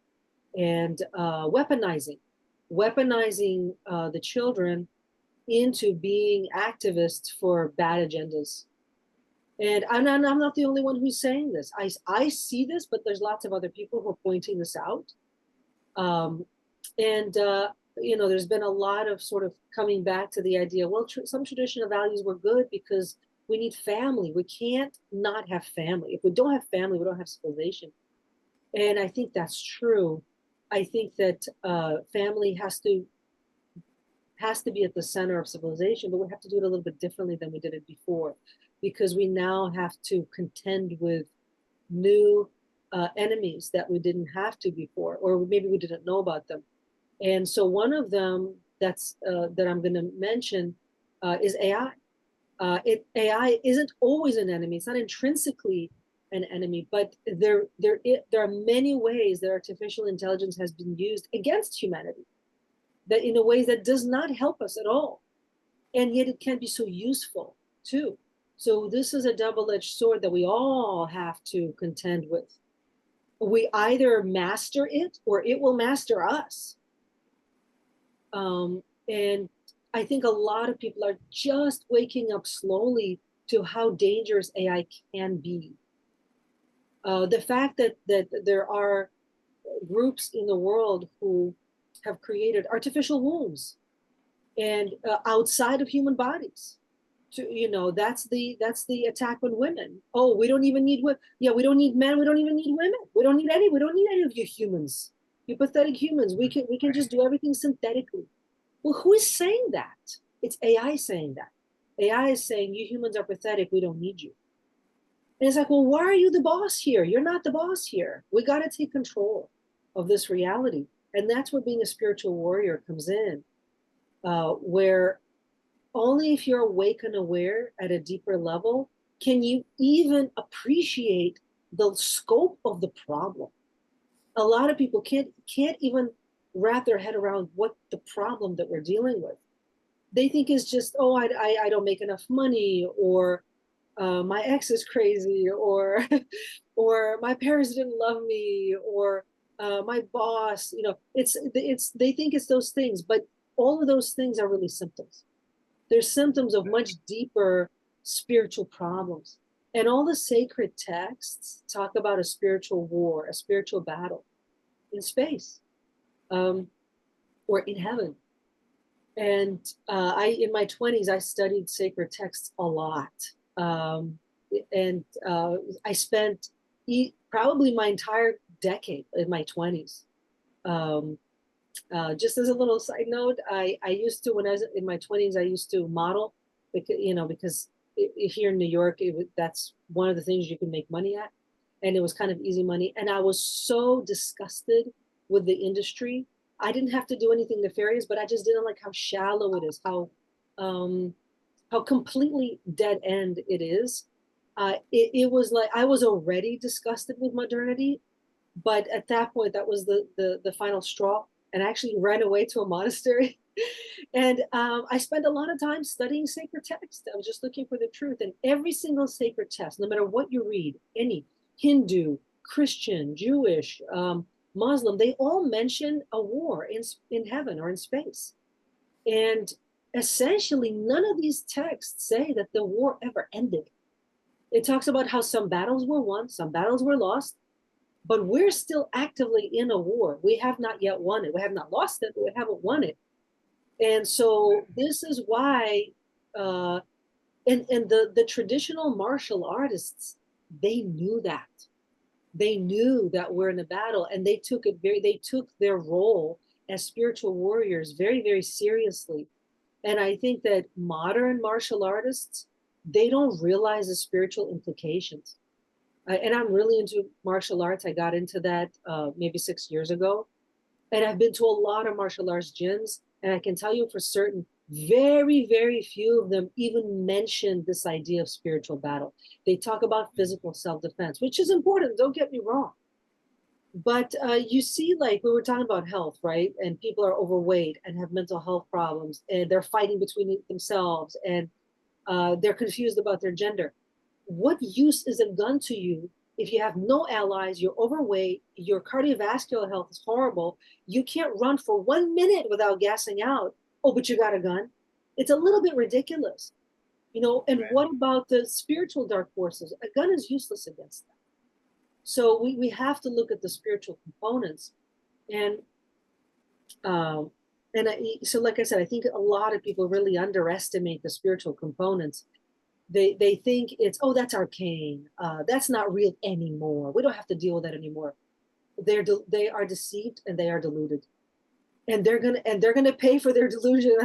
Speaker 1: and weaponizing the children into being activists for bad agendas. And I'm not the only one who's saying this. I see this, but there's lots of other people who are pointing this out. And there's been a lot of sort of coming back to the idea, well, some traditional values were good because we need family. We can't not have family. If we don't have family, we don't have civilization. And I think that's true. I think that family has to be at the center of civilization, but we have to do it a little bit differently than we did it before, because we now have to contend with new enemies that we didn't have to before, or maybe we didn't know about them. And so one of them that I'm going to mention is AI. AI isn't always an enemy. It's not intrinsically an enemy, but there are many ways that artificial intelligence has been used against humanity, that in a way that does not help us at all. And yet it can be so useful too. So this is a double-edged sword that we all have to contend with. We either master it or it will master us. And I think a lot of people are just waking up slowly to how dangerous AI can be. The fact that there are groups in the world who have created artificial wombs and outside of human bodies. That's the attack on women. Oh, we don't even need women. Yeah, we don't need men. We don't even need women. We don't need any of you humans. You pathetic humans. We can just do everything synthetically. Well, who is saying that? It's AI saying that. AI is saying you humans are pathetic. We don't need you. And it's like, well, why are you the boss here? You're not the boss here. We got to take control of this reality. And that's where being a spiritual warrior comes in, where only if you're awake and aware at a deeper level can you even appreciate the scope of the problem. A lot of people can't even wrap their head around what the problem that we're dealing with. They think it's just, oh, I don't make enough money, or my ex is crazy, or or my parents didn't love me, or my boss. They think it's those things, but all of those things are really symptoms. They're symptoms of much deeper spiritual problems. And all the sacred texts talk about a spiritual war, a spiritual battle in space, or in heaven. And in my 20s, I studied sacred texts a lot. And I spent probably my entire decade in my 20s. Just as a little side note, I used to, when I was in my 20s, I used to model, because here in New York, that's one of the things you can make money at. And it was kind of easy money. And I was so disgusted with the industry. I didn't have to do anything nefarious, but I just didn't like how shallow it is, how completely dead end it is. It was like, I was already disgusted with modernity, but at that point, that was the final straw. And I actually ran away to a monastery. And I spent a lot of time studying sacred texts. I was just looking for the truth. And every single sacred text, no matter what you read, any Hindu, Christian, Jewish, Muslim, they all mention a war in heaven or in space. And essentially, none of these texts say that the war ever ended. It talks about how some battles were won, some battles were lost, but we're still actively in a war. We have not yet won it. We have not lost it, but we haven't won it. And so this is why, and the traditional martial artists, they knew that. They knew that we're in a battle, and they took their role as spiritual warriors very, very seriously. And I think that modern martial artists, they don't realize the spiritual implications. And I'm really into martial arts. I got into that maybe 6 years ago. And I've been to a lot of martial arts gyms. And I can tell you for certain, very, very few of them even mention this idea of spiritual battle. They talk about physical self-defense, which is important, don't get me wrong. But you see, like we were talking about health, right? And people are overweight and have mental health problems, and they're fighting between themselves, and they're confused about their gender. What use is a gun to you if you have no allies, you're overweight, your cardiovascular health is horrible, you can't run for 1 minute without gassing out? Oh, but you got a gun? It's a little bit ridiculous, And right. What about the spiritual dark forces? A gun is useless against them. So we have to look at the spiritual components, and And so like I said, I think a lot of people really underestimate the spiritual components. They think it's, oh, that's arcane. That's not real anymore. We don't have to deal with that anymore. They are deceived and they are deluded. And they're gonna pay for their delusion.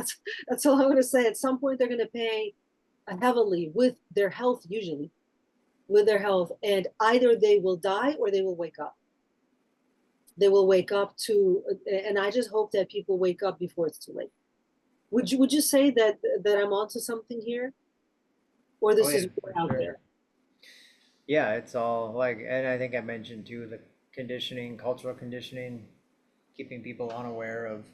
Speaker 1: That's all I'm gonna say. At some point they're gonna pay heavily with their health, usually with their health, and either they will die or they will wake up. They will wake up to, and I just hope that people wake up before it's too late. Would you say that I'm onto something here, or this is way out there?
Speaker 2: Yeah, it's all like, and I think I mentioned too, the conditioning, cultural conditioning, keeping people unaware of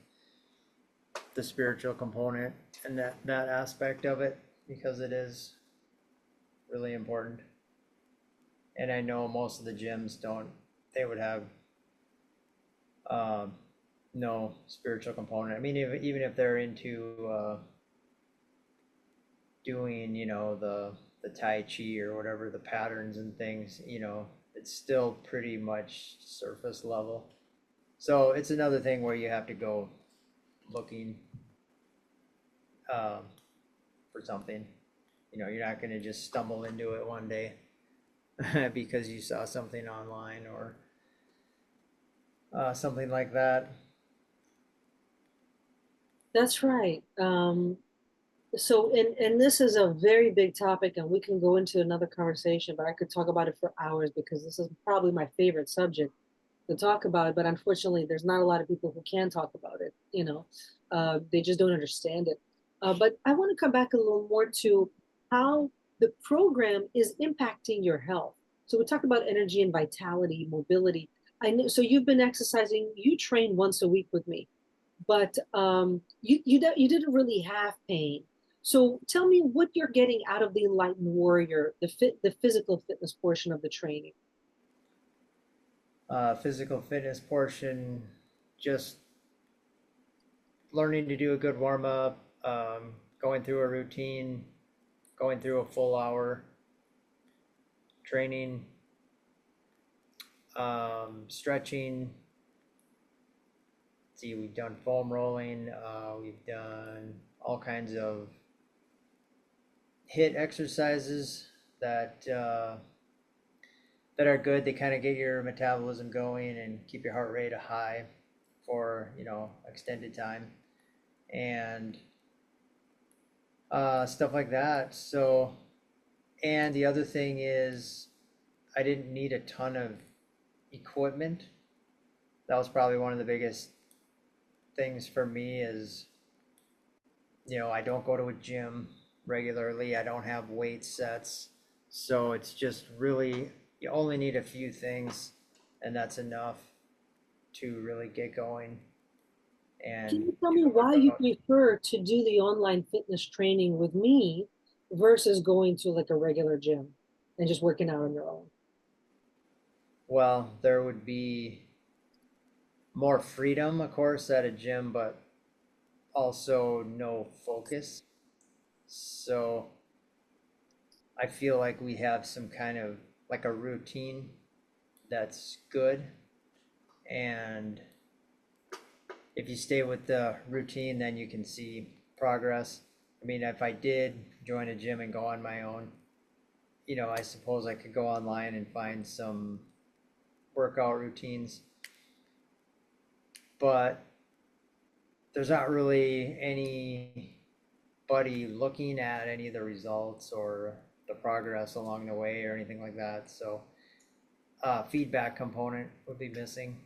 Speaker 2: the spiritual component and that aspect of it, because it is really important. And I know most of the gyms they would have no spiritual component. I mean, even if they're into doing, the Tai Chi or whatever, the patterns and things, it's still pretty much surface level. So it's another thing where you have to go looking for something. You're not going to just stumble into it one day because you saw something online or something like that.
Speaker 1: That's right. So, and this is a very big topic, and we can go into another conversation, but I could talk about it for hours because this is probably my favorite subject to talk about. But unfortunately, there's not a lot of people who can talk about it. They just don't understand it. But I want to come back a little more to how the program is impacting your health. So we talked about energy and vitality, mobility. I know. So you've been exercising. You train once a week with me, but you didn't really have pain. So tell me what you're getting out of the Enlightened Warrior, the physical fitness portion of the training.
Speaker 2: Physical fitness portion, just learning to do a good warm up, going through a routine, going through a full hour training, stretching. See, we've done foam rolling, we've done all kinds of HIIT exercises that are good. They kind of get your metabolism going and keep your heart rate high for extended time, and stuff like that. So, and the other thing is, I didn't need a ton of equipment. That was probably one of the biggest things for me is, I don't go to a gym regularly. I don't have weight sets. So it's just really, you only need a few things, and that's enough to really get going. And
Speaker 1: can you tell me why you prefer to do the online fitness training with me versus going to like a regular gym and just working out on your own?
Speaker 2: Well, there would be more freedom, of course, at a gym, but also no focus. So I feel like we have some kind of like a routine that's good, and if you stay with the routine, then you can see progress. I mean, if I did join a gym and go on my own, I suppose I could go online and find some workout routines, but there's not really anybody looking at any of the results or the progress along the way or anything like that. So feedback component would be missing.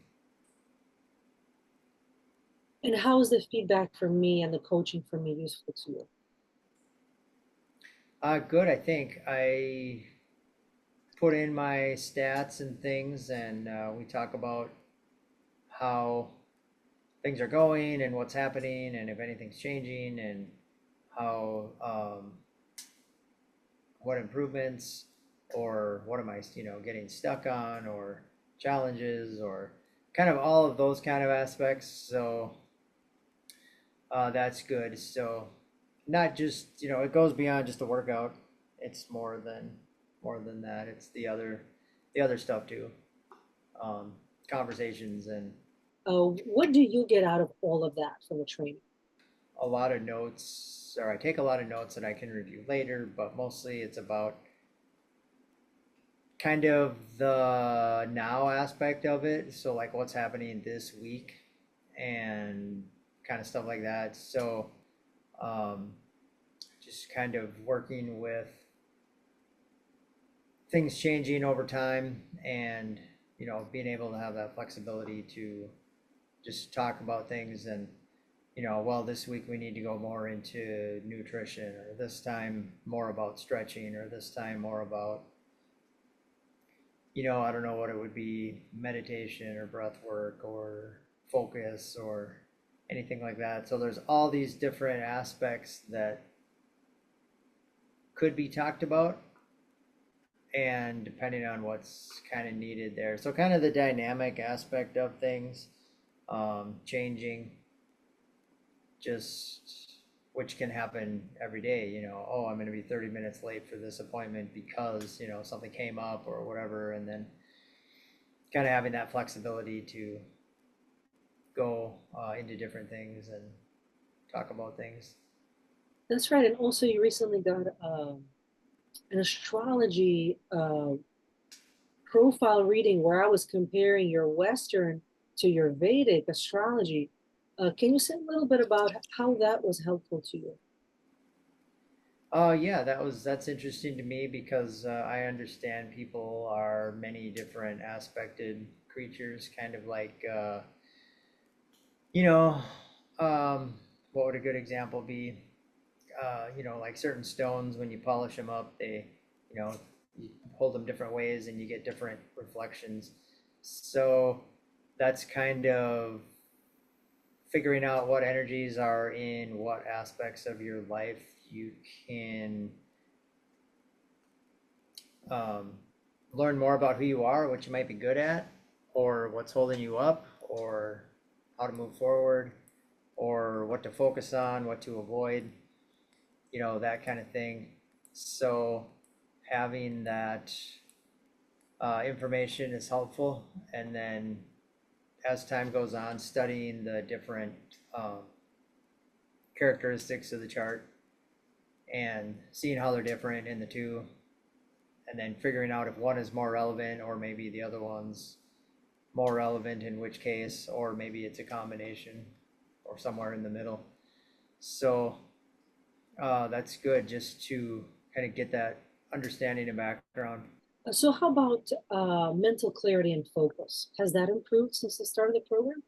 Speaker 1: And how is the feedback from me and the coaching from me useful to you?
Speaker 2: Good, I think. I put in my stats and things, and we talk about how things are going and what's happening and if anything's changing and how what improvements or what am I getting stuck on or challenges or kind of all of those kind of aspects. So that's good. So not just it goes beyond just the workout. It's more than that. It's the other stuff too, conversations and
Speaker 1: What do you get out of all of that from the training?
Speaker 2: A lot of notes, or I take a lot of notes that I can review later, but mostly it's about kind of the now aspect of it. So like what's happening this week and kind of stuff like that. So just kind of working with things changing over time and, you know, being able to have that flexibility to just talk about things and, you know, well, this week we need to go more into nutrition, or this time more about stretching, or this time more about, you know, I don't know what it would be, meditation or breath work or focus or anything like that. So there's all these different aspects that could be talked about, and depending on what's kind of needed there. So kind of the dynamic aspect of things changing, just which can happen every day, you know, oh, I'm going to be 30 minutes late for this appointment because, you know, something came up or whatever, and then kind of having that flexibility to go into different things and talk about things.
Speaker 1: That's right. And also you recently got an astrology profile reading where I was comparing your Western to your Vedic astrology. Can you say a little bit about how that was helpful to you?
Speaker 2: Yeah, that's interesting to me because I understand people are many different aspected creatures, kind of like you know, what would a good example be? You know, like certain stones, when you polish them up, they, you know, you hold them different ways and you get different reflections. So that's kind of figuring out what energies are in what aspects of your life. You can learn more about who you are, what you might be good at, or what's holding you up, or how to move forward, or what to focus on, what to avoid, you know, that kind of thing. So having that information is helpful. And then as time goes on, studying the different characteristics of the chart and seeing how they're different in the two, and then figuring out if one is more relevant or maybe the other one's more relevant, in which case, or maybe it's a combination or somewhere in the middle. So that's good just to kind of get that understanding and background.
Speaker 1: So how about mental clarity and focus? Has that improved since the start of the program?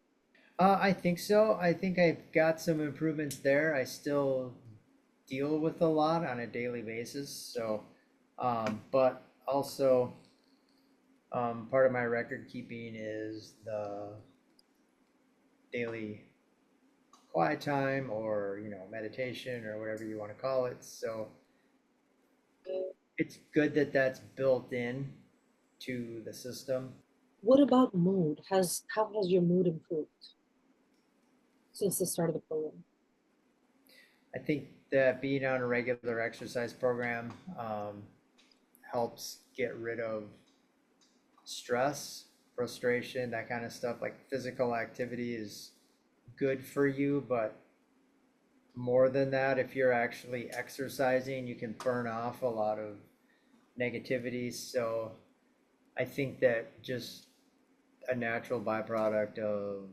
Speaker 2: I think so. I think I've got some improvements there. I still deal with a lot on a daily basis. So, but also part of my record keeping is the daily quiet time, or, you know, meditation, or whatever you want to call it. So it's good that that's built in to the system.
Speaker 1: What about mood? How has your mood improved since the start of the program?
Speaker 2: I think that being on a regular exercise program helps get rid of stress, frustration, that kind of stuff. Like physical activity is good for you, but more than that, if you're actually exercising, you can burn off a lot of negativity. So I think that just a natural byproduct of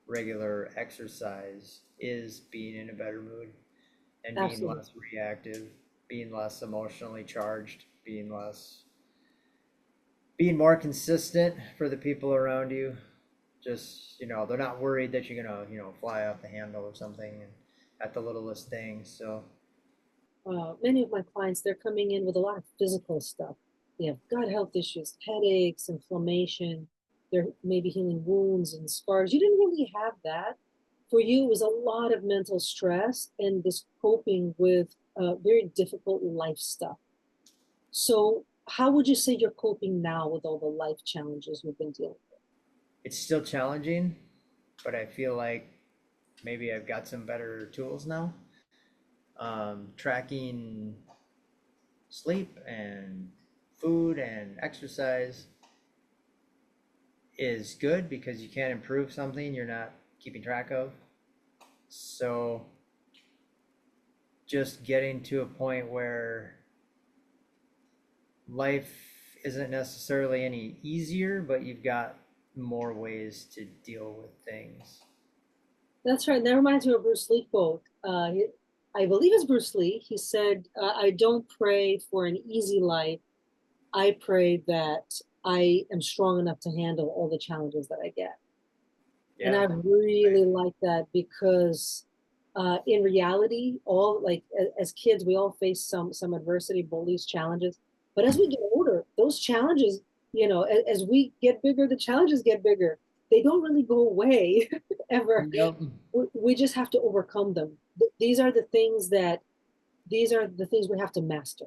Speaker 2: regular exercise is being in a better mood and being
Speaker 1: Absolutely.
Speaker 2: less reactive, being less emotionally charged, being more consistent for the people around you. Just, you know, they're not worried that you're gonna, you know, fly off the handle or something and at the littlest thing. So
Speaker 1: Many of my clients, they're coming in with a lot of physical stuff. They have gut health issues, headaches, inflammation. They're maybe healing wounds and scars. You didn't really have that. For you, it was a lot of mental stress and this coping with very difficult life stuff. So how would you say you're coping now with all the life challenges we've been dealing with?
Speaker 2: it's still challenging, but I feel like maybe I've got some better tools now. Tracking sleep and food and exercise is good because you can't improve something you're not keeping track of. So just getting to a point where life isn't necessarily any easier, but you've got more ways to deal with things.
Speaker 1: That's right. That reminds me of a Bruce Lee quote. I believe it's Bruce Lee. He said, I don't pray for an easy life. I pray that I am strong enough to handle all the challenges that I get.
Speaker 2: Yeah.
Speaker 1: And I really like that because in reality, all like as kids, we all face some adversity, bullies, challenges. But as we get older, those challenges, you know, as we get bigger, the challenges get bigger. They don't really go away ever.
Speaker 2: Yep.
Speaker 1: We just have to overcome them. These are the things we have to master.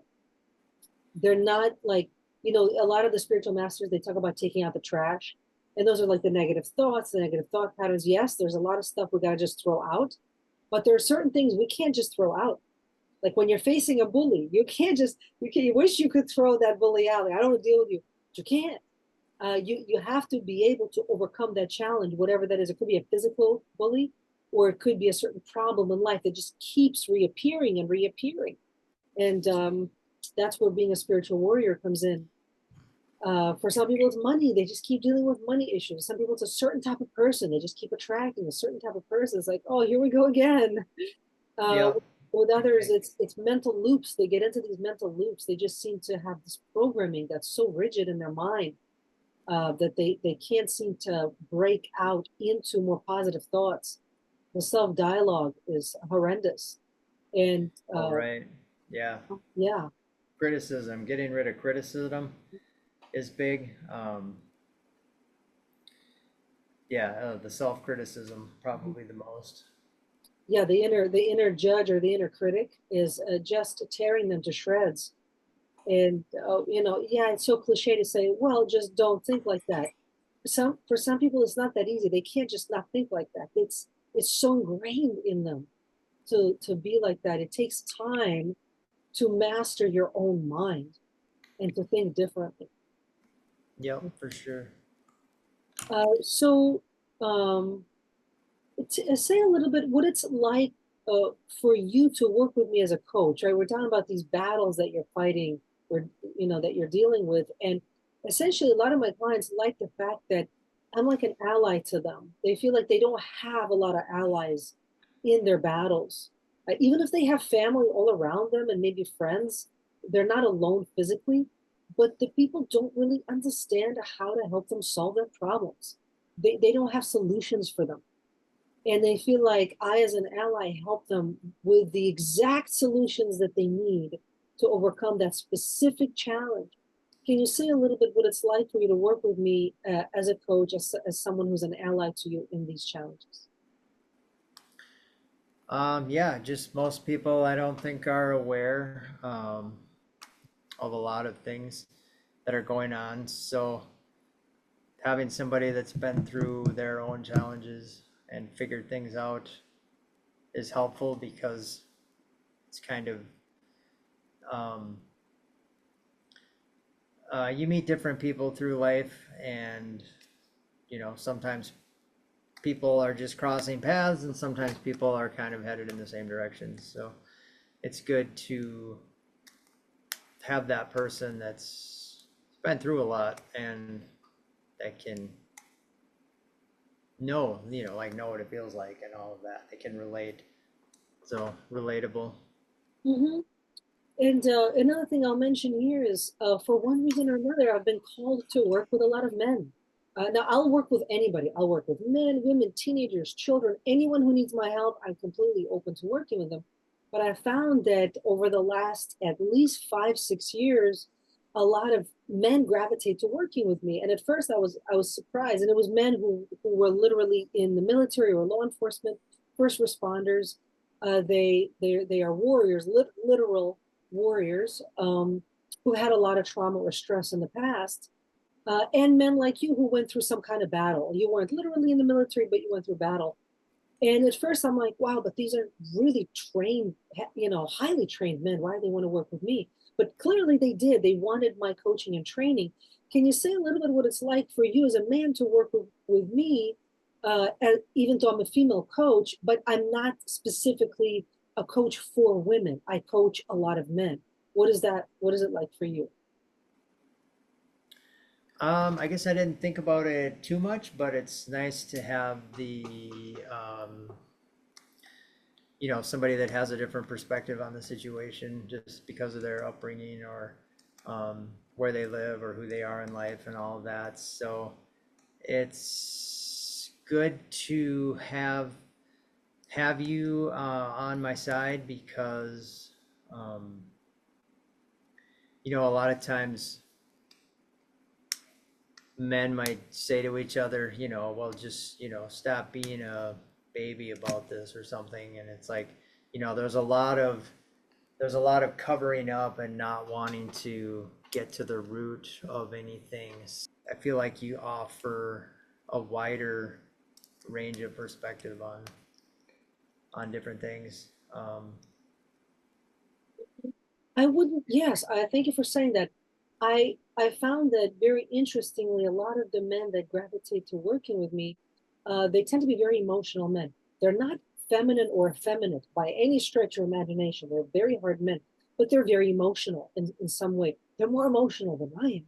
Speaker 1: They're not like, you know, a lot of the spiritual masters, they talk about taking out the trash. And those are like the negative thoughts, the negative thought patterns. Yes, there's a lot of stuff we got to just throw out. But there are certain things we can't just throw out. Like when you're facing a bully, you wish you could throw that bully out. Like, I don't want to deal with you. But you can't. You have to be able to overcome that challenge, whatever that is. It could be a physical bully, or it could be a certain problem in life that just keeps reappearing and reappearing. And that's where being a spiritual warrior comes in. For some people, it's money. They just keep dealing with money issues. Some people, it's a certain type of person. They just keep attracting a certain type of person. It's like, oh, here we go again. With others, it's mental loops. They get into these mental loops. They just seem to have this programming that's so rigid in their mind that they can't seem to break out into more positive thoughts. The self-dialogue is horrendous. And
Speaker 2: right. Yeah.
Speaker 1: Yeah.
Speaker 2: Criticism, getting rid of criticism is big. The self-criticism probably the most.
Speaker 1: Yeah, the inner judge or the inner critic is just tearing them to shreds. And you know, yeah, it's so cliche to say, well, just don't think like that. For some people, it's not that easy. They can't just not think like that. It's so ingrained in them to be like that. It takes time to master your own mind and to think differently.
Speaker 2: Yep, for sure.
Speaker 1: Say a little bit what it's like for you to work with me as a coach, right? We're talking about these battles that you're fighting, or you know, that you're dealing with, and essentially, a lot of my clients like the fact that I'm like an ally to them. They feel like they don't have a lot of allies in their battles, even if they have family all around them and maybe friends. They're not alone physically, but the people don't really understand how to help them solve their problems. They don't have solutions for them. And they feel like I, as an ally, help them with the exact solutions that they need to overcome that specific challenge. Can you say a little bit what it's like for you to work with me as a coach, as someone who's an ally to you in these challenges?
Speaker 2: Yeah, just most people I don't think are aware of a lot of things that are going on. So having somebody that's been through their own challenges and figured things out is helpful, because it's kind of you meet different people through life, and you know, sometimes people are just crossing paths and sometimes people are kind of headed in the same direction. So it's good to have that person that's been through a lot and that can know what it feels like and all of that. They can relate. So relatable.
Speaker 1: Mm-hmm. And another thing I'll mention here is, for one reason or another, I've been called to work with a lot of men. Now, I'll work with anybody. I'll work with men, women, teenagers, children, anyone who needs my help. I'm completely open to working with them. But I found that over the last at least 5-6 years, a lot of men gravitate to working with me. And at first I was surprised. And it was men who were literally in the military or law enforcement, first responders. They are warriors, literal warriors, who had a lot of trauma or stress in the past. And men like you who went through some kind of battle. You weren't literally in the military, but you went through battle. And at first I'm like, wow, but these are really trained, highly trained men. Why do they want to work with me? But clearly they did. They wanted my coaching and training. Can you say a little bit what it's like for you as a man to work with me, even though I'm a female coach, but I'm not specifically a coach for women. I coach a lot of men. What is that? What is it like for you?
Speaker 2: I guess I didn't think about it too much, but it's nice to have the, somebody that has a different perspective on the situation just because of their upbringing or where they live or who they are in life and all of that. So it's good to have you on my side because, a lot of times men might say to each other, well, just, stop being a baby about this or something. And it's like, there's a lot of covering up and not wanting to get to the root of anything. I feel like you offer a wider range of perspective on different things.
Speaker 1: I wouldn't, yes, I thank you for saying that. I found that very interestingly, a lot of the men that gravitate to working with me, they tend to be very emotional men. They're not feminine or effeminate by any stretch of imagination. They're very hard men, but they're very emotional in some way. They're more emotional than I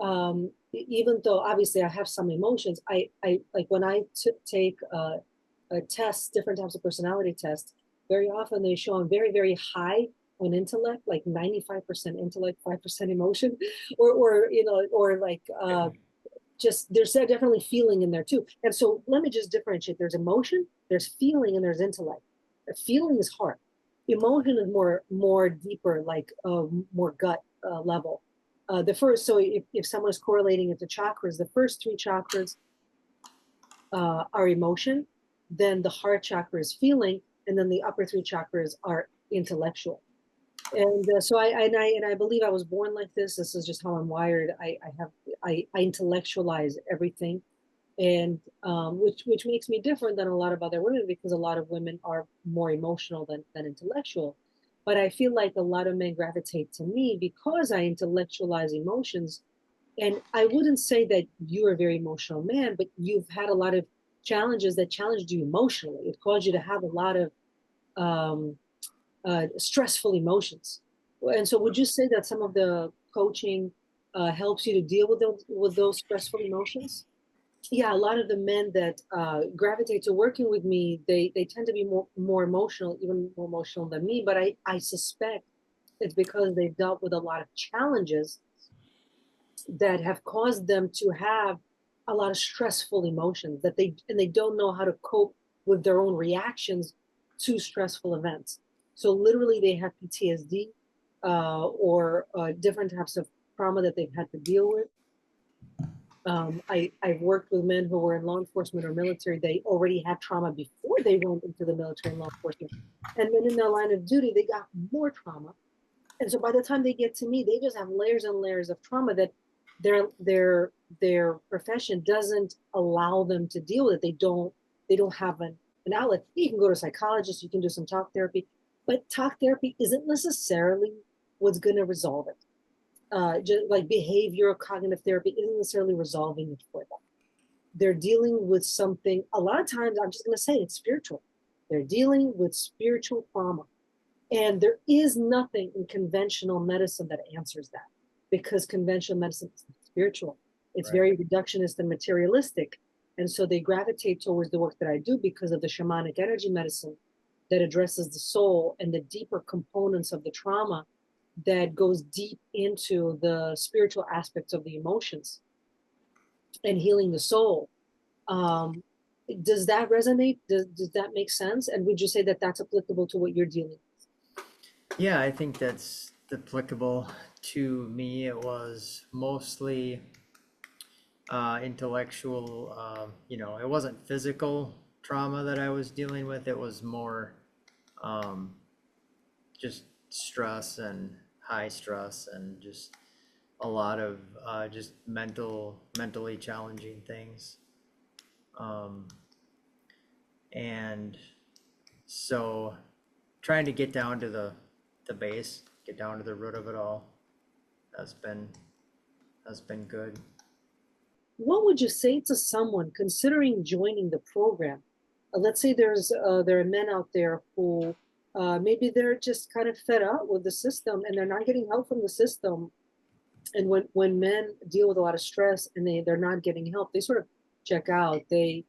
Speaker 1: am. Even though obviously I have some emotions, I like when I take a test, different types of personality tests, very often they show I'm very, very high on intellect, like 95% intellect, 5% emotion, or like just there's definitely feeling in there too. And so let me just differentiate. There's emotion, there's feeling, and there's intellect. The feeling is heart. Emotion is more deeper, like more gut level. The first, so if someone's correlating it to chakras, the first three chakras are emotion, then the heart chakra is feeling, and then the upper three chakras are intellectual. And so I believe I was born like this. This is just how I'm wired. I intellectualize everything, and which makes me different than a lot of other women because a lot of women are more emotional than intellectual. But I feel like a lot of men gravitate to me because I intellectualize emotions. And I wouldn't say that you're a very emotional man, but you've had a lot of challenges that challenged you emotionally. It caused you to have a lot of stressful emotions. And so would you say that some of the coaching helps you to deal with those stressful emotions? Yeah, a lot of the men that gravitate to working with me, they tend to be more emotional, even more emotional than me. But I suspect it's because they've dealt with a lot of challenges that have caused them to have a lot of stressful emotions that they don't know how to cope with their own reactions to stressful events. So literally they have PTSD or different types of trauma that they've had to deal with. I've worked with men who were in law enforcement or military. They already had trauma before they went into the military and law enforcement. And then in their line of duty, they got more trauma. And so by the time they get to me, they just have layers and layers of trauma that their profession doesn't allow them to deal with it. They don't have an outlet. You can go to a psychologist, you can do some talk therapy, but talk therapy isn't necessarily what's going to resolve it. Just like behavioral cognitive therapy isn't necessarily resolving it for them. They're dealing with something, a lot of times, I'm just going to say it's spiritual. They're dealing with spiritual trauma. And there is nothing in conventional medicine that answers that because conventional medicine is spiritual. It's very reductionist and materialistic. And so they gravitate towards the work that I do because of the shamanic energy medicine that addresses the soul and the deeper components of the trauma that goes deep into the spiritual aspects of the emotions and healing the soul. Does that resonate? Does that make sense? And would you say that that's applicable to what you're dealing with?
Speaker 2: Yeah, I think that's applicable to me. It was mostly intellectual, it wasn't physical trauma that I was dealing with. It was more just stress and high stress and just a lot of just mentally challenging things. And so trying to get down to the base, get down to the root of it all has been has been good.
Speaker 1: What would you say to someone considering joining the program? Let's say there are men out there who maybe they're just kind of fed up with the system and they're not getting help from the system. And when men deal with a lot of stress and they're not getting help, they sort of check out. They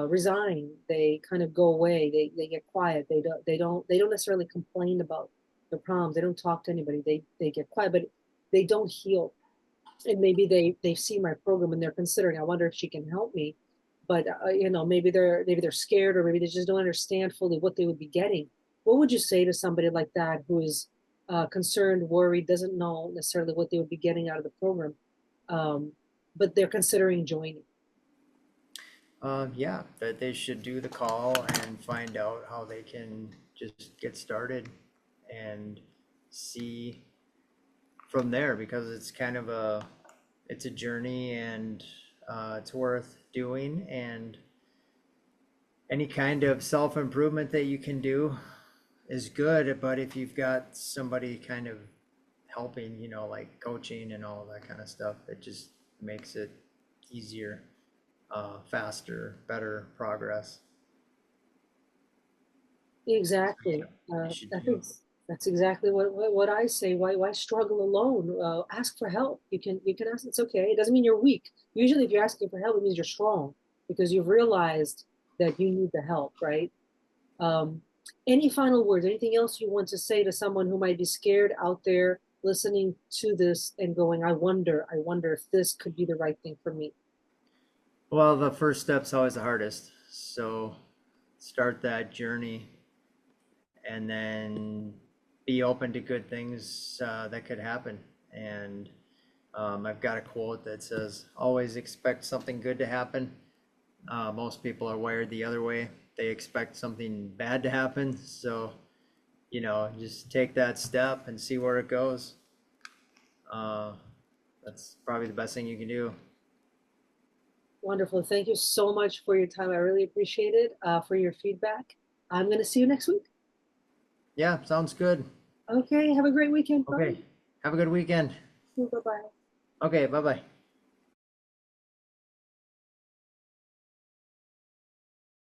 Speaker 1: resign. They kind of go away. They get quiet. They don't necessarily complain about their problems. They don't talk to anybody. They get quiet, but they don't heal. And maybe they see my program and they're considering, I wonder if she can help me. But you know, maybe they're scared, or maybe they just don't understand fully what they would be getting. What would you say to somebody like that who is concerned, worried, doesn't know necessarily what they would be getting out of the program, but they're considering joining?
Speaker 2: Yeah, that they should do the call and find out how they can just get started and see from there, because it's kind of it's a journey, and it's worth doing, and any kind of self-improvement that you can do is good. But if you've got somebody kind of helping, you know, like coaching and all that kind of stuff, it just makes it easier, faster, better progress.
Speaker 1: Exactly. I think that's exactly what I say. Why struggle alone? Ask for help. You can ask. It's okay. It doesn't mean you're weak. Usually, if you're asking for help, it means you're strong because you've realized that you need the help, right? Any final words? Anything else you want to say to someone who might be scared out there listening to this and going, I wonder if this could be the right thing for me?
Speaker 2: Well, the first step's always the hardest. So start that journey, and then be open to good things that could happen. And I've got a quote that says, always expect something good to happen. Most people are wired the other way. They expect something bad to happen. So, you know, just take that step and see where it goes. That's probably the best thing you can do.
Speaker 1: Wonderful. Thank you so much for your time. I really appreciate it, for your feedback. I'm going to see you next week.
Speaker 2: Yeah, sounds good.
Speaker 1: Okay. Have a great weekend.
Speaker 2: Okay.
Speaker 1: Bye.
Speaker 2: Have a good weekend.
Speaker 1: Bye-bye.
Speaker 2: Okay, bye-bye.